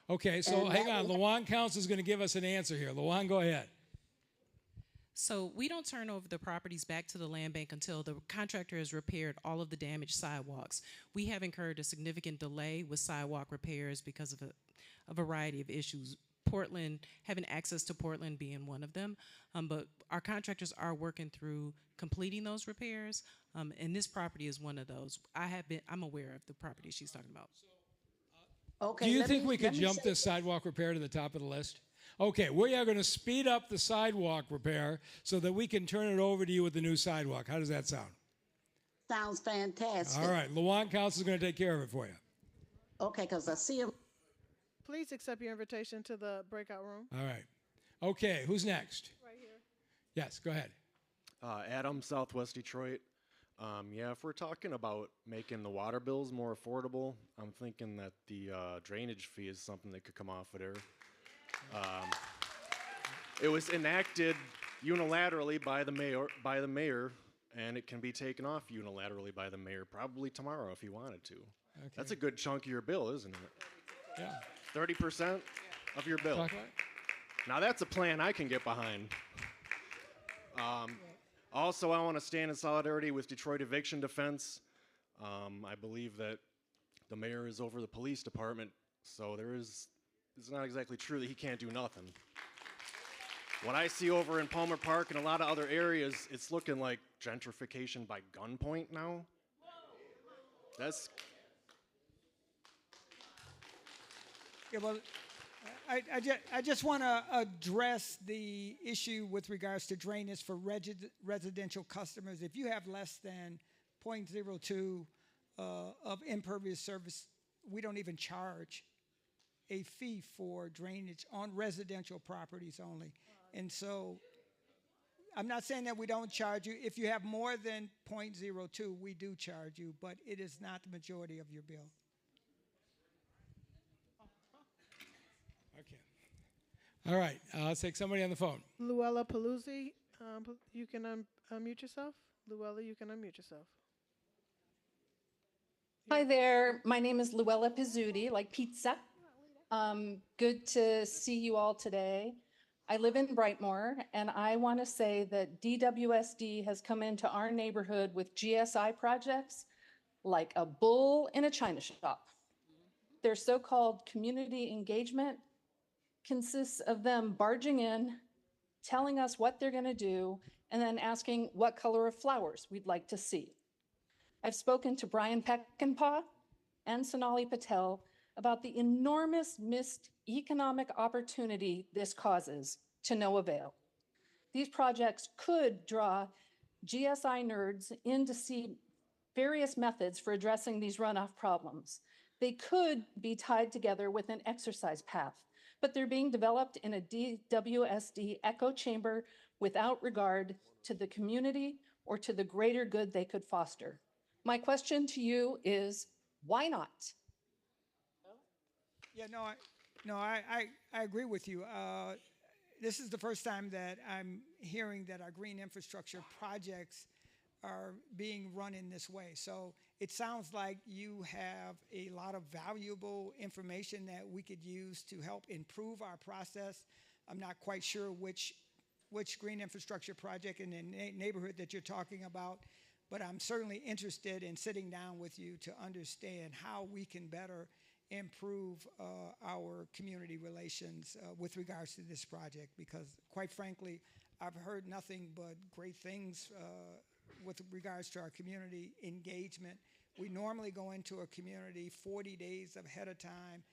Okay, so hang on. Luan Council is going to give us an answer here. Luan, go ahead. So we don't turn over the properties back to the land bank until the contractor has repaired all of the damaged sidewalks. We have incurred a significant delay with sidewalk repairs because of a variety of issues. Portland, having access to Portland being one of them, but our contractors are working through completing those repairs, and this property is one of those. I'm aware of the property she's talking about. Okay. Do you think we could jump this sidewalk repair to the top of the list? Okay, we are going to speed up the sidewalk repair so that we can turn it over to you with the new sidewalk. How does that sound? Sounds fantastic. All right, Luan Council is going to take care of it for you. Okay, because I see him. Please accept your invitation to the breakout room. All right. Okay, who's next? Right here. Yes, go ahead. Adam, Southwest Detroit. Yeah, if we're talking about making the water bills more affordable, I'm thinking that the drainage fee is something that could come off of there. It was enacted unilaterally by the mayor, and it can be taken off unilaterally by the mayor probably tomorrow if he wanted to. Okay. That's a good chunk of your bill, isn't it? Yeah. 30% of your bill. Now that's a plan I can get behind. Also, I want to stand in solidarity with Detroit Eviction Defense. I believe that the mayor is over the police department, so it's not exactly true that he can't do nothing. What I see over in Palmer Park and a lot of other areas, it's looking like gentrification by gunpoint now. That's... Yeah, well, I just want to address the issue with regards to drainage for residential customers. If you have less than 0.02 of impervious surface, we don't even charge a fee for drainage on residential properties only. And so I'm not saying that we don't charge you. If you have more than 0.02, we do charge you, but it is not the majority of your bill. All right, let's take somebody on the phone. Luella Paluzzi, you can unmute yourself. Luella, you can unmute yourself. Hi there, my name is Luella Pizzuti, like pizza. Good to see you all today. I live in Brightmoor, and I want to say that DWSD has come into our neighborhood with GSI projects like a bull in a china shop. Their so-called community engagement consists of them barging in, telling us what they're going to do, and then asking what color of flowers we'd like to see. I've spoken to Brian Peckinpah and Sonali Patel about the enormous missed economic opportunity this causes to no avail. These projects could draw GSI nerds in to see various methods for addressing these runoff problems. They could be tied together with an exercise path but they're being developed in a DWSD echo chamber without regard to the community or to the greater good they could foster. My question to you is, why not? Yeah, I agree with you. This is the first time that I'm hearing that our green infrastructure projects are being run in this way. So it sounds like you have a lot of valuable information that we could use to help improve our process. I'm not quite sure which green infrastructure project in the neighborhood that you're talking about, but I'm certainly interested in sitting down with you to understand how we can better improve our community relations with regards to this project, because quite frankly, I've heard nothing but great things with regards to our community engagement. We normally go into a community 40 days ahead of time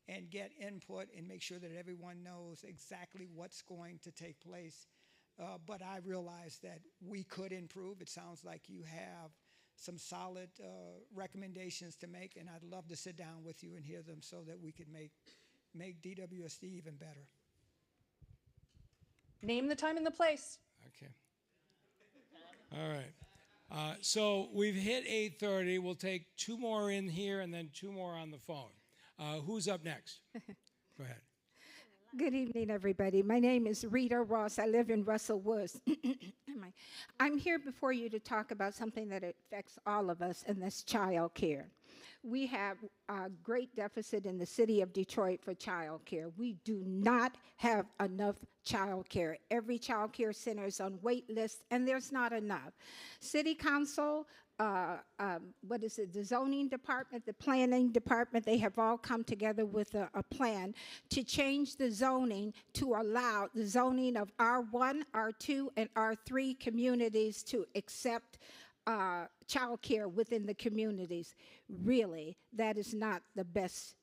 and get input and make sure that everyone knows exactly what's going to take place. But I realize that we could improve. It sounds like you have some solid recommendations to make, and I'd love to sit down with you and hear them so that we could make DWSD even better. Name the time and the place. Okay. All right. So we've hit 8:30. We'll take 2 more in here and then 2 more on the phone. Who's up next? Go ahead. Good evening, everybody. My name is Rita Ross. I live in Russell Woods. I'm here before you to talk about something that affects all of us, and that's child care. We have a great deficit in the city of Detroit for child care. We do not have enough child care. Every child care center is on wait list, and there's not enough. City council, the zoning department, the planning department, they have all come together with a plan to change the zoning to allow the zoning of R1, R2, and R3 communities to accept child care within the communities. Really, that is not the best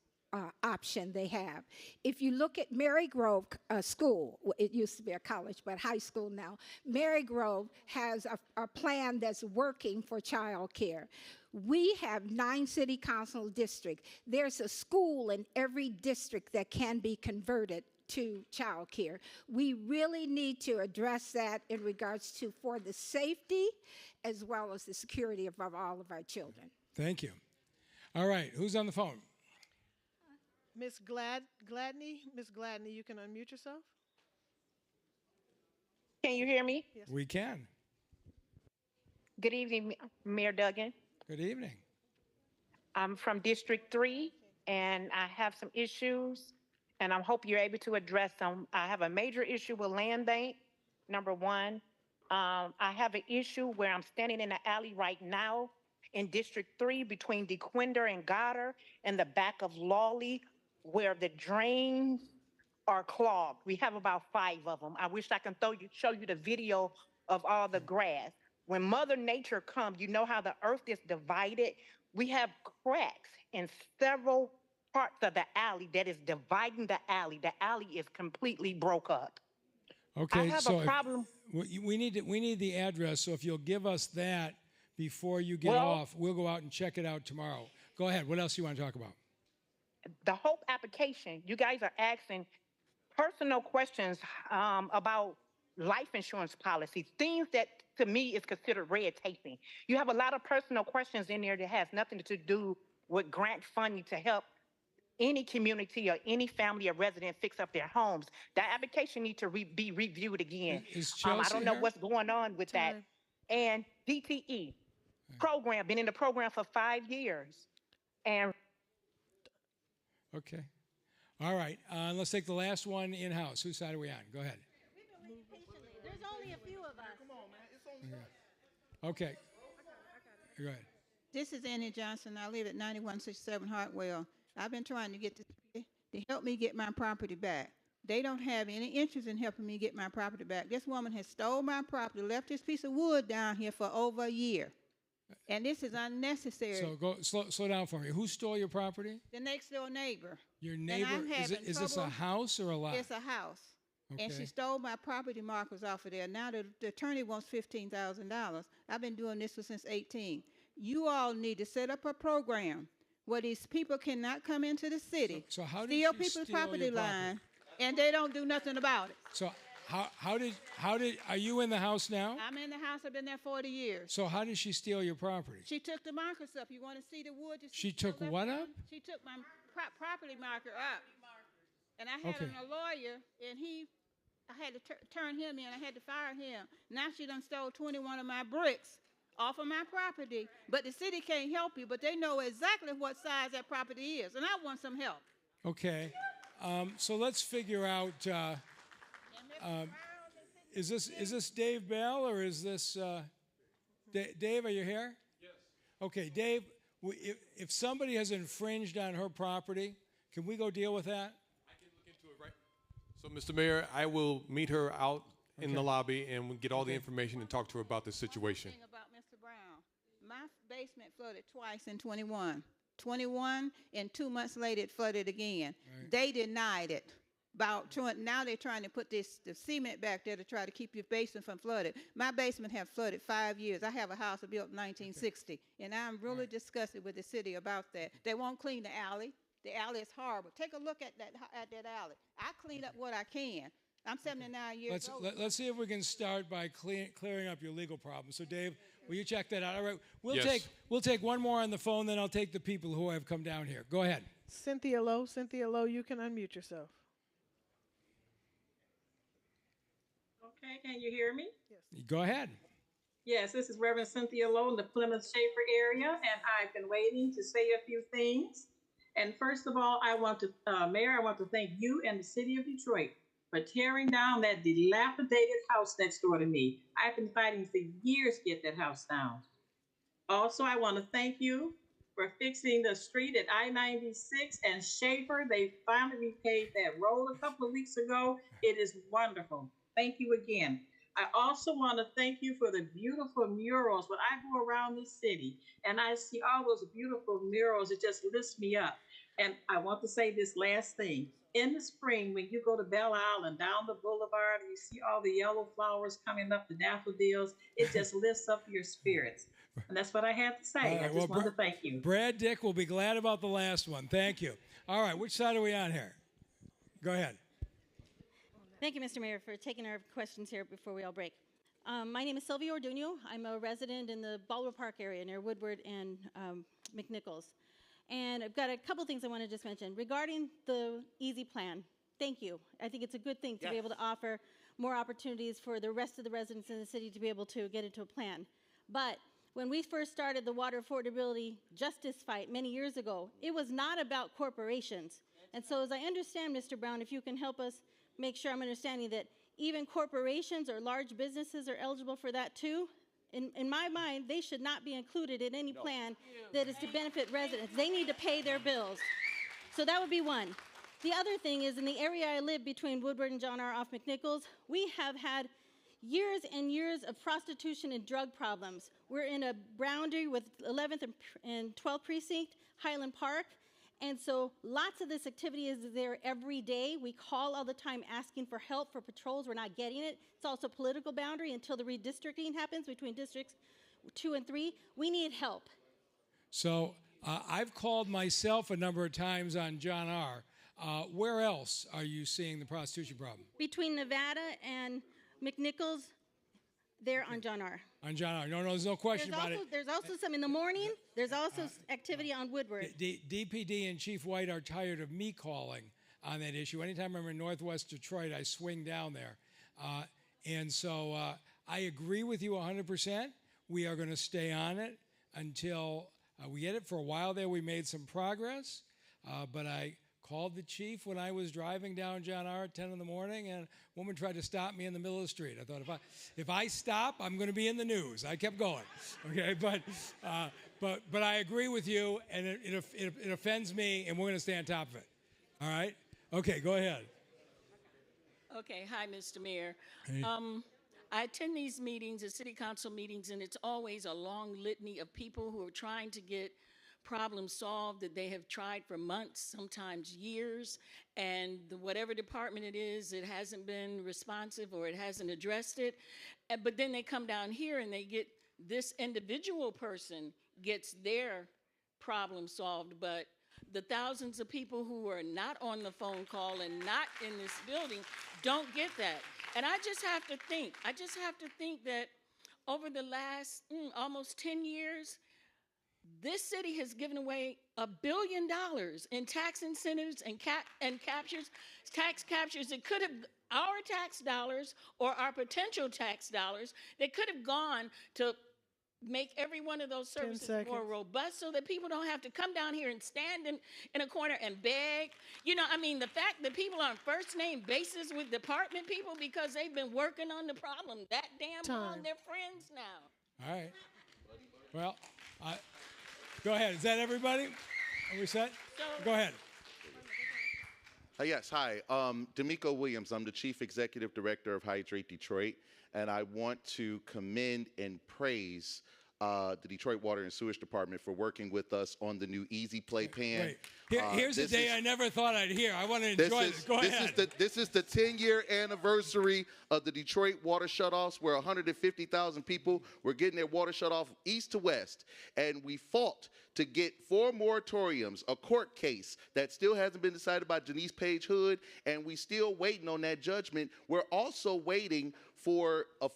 option they have. If you look at Marygrove School, it used to be a college, but high school now, Marygrove has a plan that's working for child care. We have 9 city council districts. There's a school in every district that can be converted to child care. We really need to address that in regards to for the safety as well as the security of all of our children. Thank you. All right, who's on the phone? Miss Gladney, you can unmute yourself. Can you hear me? Yes. We can. Good evening, Mayor Duggan. Good evening. I'm from District 3, and I have some issues, and I hope you're able to address them. I have a major issue with land bank, number one. I have an issue where I'm standing in the alley right now in District 3 between DeQuinder and Goddard in the back of Lawley, where the drains are clogged. We have about 5 of them. I wish I can show you the video of all the grass. When Mother Nature comes, you know how the earth is divided? We have cracks in several parts of the alley that is dividing the alley. The alley is completely broke up. Okay, I have a problem. We need the address, so if you'll give us that before you get off, we'll go out and check it out tomorrow. Go ahead. What else do you want to talk about? The HOPE application, you guys are asking personal questions about life insurance policies, things that to me is considered red taping. You have a lot of personal questions in there that has nothing to do with grant funding to help any community or any family or resident fix up their homes. That application needs to be reviewed again. Is I Chelsea don't know here? what's going on with that. And DTE program, been in the program for 5 years. And Okay. All right. Let's take the last one in-house. Whose side are we on? Go ahead. There's only a few of us. Come on, man. It's only Okay. Go ahead. This is Annie Johnson. I live at 9167 Hartwell. I've been trying to get the city to help me get my property back. They don't have any interest in helping me get my property back. This woman has stole my property, left this piece of wood down here for over a year. And this is unnecessary. So go slow down for me. Who stole your property? The next door neighbor. Your And neighbor? I'm having Is this a trouble. house or a lot? It's a house. And she Okay. stole my property markers off of there. Now the attorney wants $15,000. I've been doing this since 18. You all need to set up a program where these people cannot come into the city, So how did steal she people's steal your property property? line, and they don't do nothing about it. So are you in the house now? I'm in the house. I've been there 40 years. So how did she steal your property? She took the markers up. You want to see the wood? She took what up? She took my property marker up. And I had a lawyer, and I had to turn him in. I had to fire him. Now she done stole 21 of my bricks off of my property. But the city can't help you, but they know exactly what size that property is. And I want some help. Okay. So let's figure out, is this Dave Bell or is this, Dave, are you here? Yes. Okay, Dave, if somebody has infringed on her property, can we go deal with that? I can look into it, right? So, Mr. Mayor, I will meet her out in the lobby and we'll get all the information and talk to her about this situation. One thing about Mr. Brown, my basement flooded twice in 21. 21, and 2 months later it flooded again. Right. They denied it. Now they're trying to put the cement back there to try to keep your basement from flooding. My basement have flooded 5 years. I have a house built in 1960, and I'm really disgusted with the city about that. They won't clean the alley. The alley is horrible. Take a look at that alley. I clean up what I can. I'm 79 years old. Let's see if we can start by clearing up your legal problem. So, Dave, will you check that out? All right. We'll take one more on the phone, then I'll take the people who have come down here. Go ahead. Cynthia Lowe, you can unmute yourself. Okay, can you hear me? Yes. Go ahead. Yes, this is Reverend Cynthia Lowe in the Plymouth Schaefer area, and I've been waiting to say a few things. And first of all, Mayor, I want to thank you and the city of Detroit for tearing down that dilapidated house next door to me. I've been fighting for years to get that house down. Also, I want to thank you for fixing the street at I-96 and Schaefer. They finally repaved that road a couple of weeks ago. It is wonderful. Thank you again. I also want to thank you for the beautiful murals. When I go around this city and I see all those beautiful murals, it just lifts me up. And I want to say this last thing. In the spring, when you go to Belle Isle and down the boulevard and you see all the yellow flowers coming up, the daffodils, it just lifts up your spirits. And that's what I have to say. I just want to thank you. Brad Dick will be glad about the last one. Thank you. All right, which side are we on here? Go ahead. Thank you, Mr. Mayor, for taking our questions here before we all break. My name is Sylvia Orduno. I'm a resident in the Baldwin Park area near Woodward and McNichols. And I've got a couple things I want to just mention. Regarding the Easy Plan, thank you. I think it's a good thing to be able to offer more opportunities for the rest of the residents in the city to be able to get into a plan. But when we first started the water affordability justice fight many years ago, it was not about corporations. And so as I understand, Mr. Brown, if you can help us make sure I'm understanding that even corporations or large businesses are eligible for that too. In my mind, they should not be included in any plan that is to benefit residents. They need to pay their bills. So that would be one. The other thing is in the area I live between Woodward and John R. off McNichols, we have had years and years of prostitution and drug problems. We're in a boundary with 11th and 12th Precinct, Highland Park. And so lots of this activity is there every day. We call all the time asking for help for patrols. We're not getting it. It's also a political boundary until the redistricting happens between districts 2 and 3. We need help. So I've called myself a number of times on John R. Where else are you seeing the prostitution problem? Between Nevada and McNichols, there on John R. On John R. No, there's no question about it. There's also some in the morning. There's also activity on Woodward. DPD and Chief White are tired of me calling on that issue. Anytime I'm in Northwest Detroit, I swing down there. And so I agree with you 100%. We are going to stay on it until we get it. For a while there, we made some progress. But I called the chief when I was driving down John R. at 10 in the morning, and a woman tried to stop me in the middle of the street. I thought, if I stop, I'm going to be in the news. I kept going, okay? But I agree with you, and it offends me, and we're going to stay on top of it. All right? Okay, go ahead. Okay, hi, Mr. Mayor. Hey. I attend these meetings, the city council meetings, and it's always a long litany of people who are trying to get problems solved that they have tried for months, sometimes years, and whatever department it is, it hasn't been responsive or it hasn't addressed it. But then they come down here and they get, this individual person gets their problem solved, but the thousands of people who are not on the phone call and not in this building don't get that. And I just have to think that over the last almost 10 years, this city has given away $1 billion in tax incentives and tax captures. It could have our tax dollars or our potential tax dollars that could have gone to make every one of those services more robust so that people don't have to come down here and stand in a corner and beg. You know, I mean, the fact that people are on first name basis with department people because they've been working on the problem that damn long, they're friends now. All right. Well, go ahead. Is that everybody? Are we set? Go ahead. Yes, hi. D'Amico Williams. I'm the Chief Executive Director of Hydrate Detroit, and I want to commend and praise the Detroit Water and Sewage Department for working with us on the new Easypay pan. Here's a day I never thought I'd hear. I want to enjoy this. Go ahead. This is the 10-year anniversary of the Detroit water shutoffs, where 150,000 people were getting their water shut off east to west. And we fought to get 4 moratoriums, a court case that still hasn't been decided by Denise Page Hood, and we still waiting on that judgment. We're also waiting for a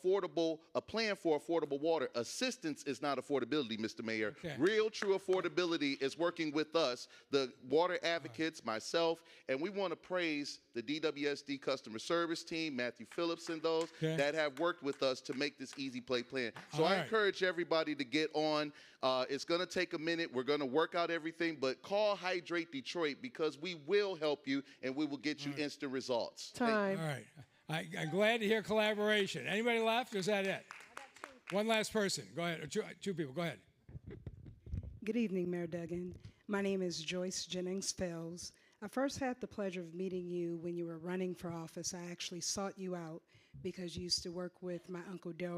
plan for affordable water. Assistance is not affordability, Mr. Mayor. Okay. Real, true affordability is working with us, the water advocates, myself, and we want to praise the DWSD customer service team, Matthew Phillips and those that have worked with us to make this Easypay plan. So I encourage everybody to get on. It's going to take a minute. We're going to work out everything, but call Hydrate Detroit because we will help you and we will get you instant results. All right. I'm glad to hear collaboration. Anybody left, or is that it? One last person. Go ahead. Or two people. Go ahead. Good evening, Mayor Duggan. My name is Joyce Jennings Fells. I first had the pleasure of meeting you when you were running for office. I actually sought you out because you used to work with my Uncle Del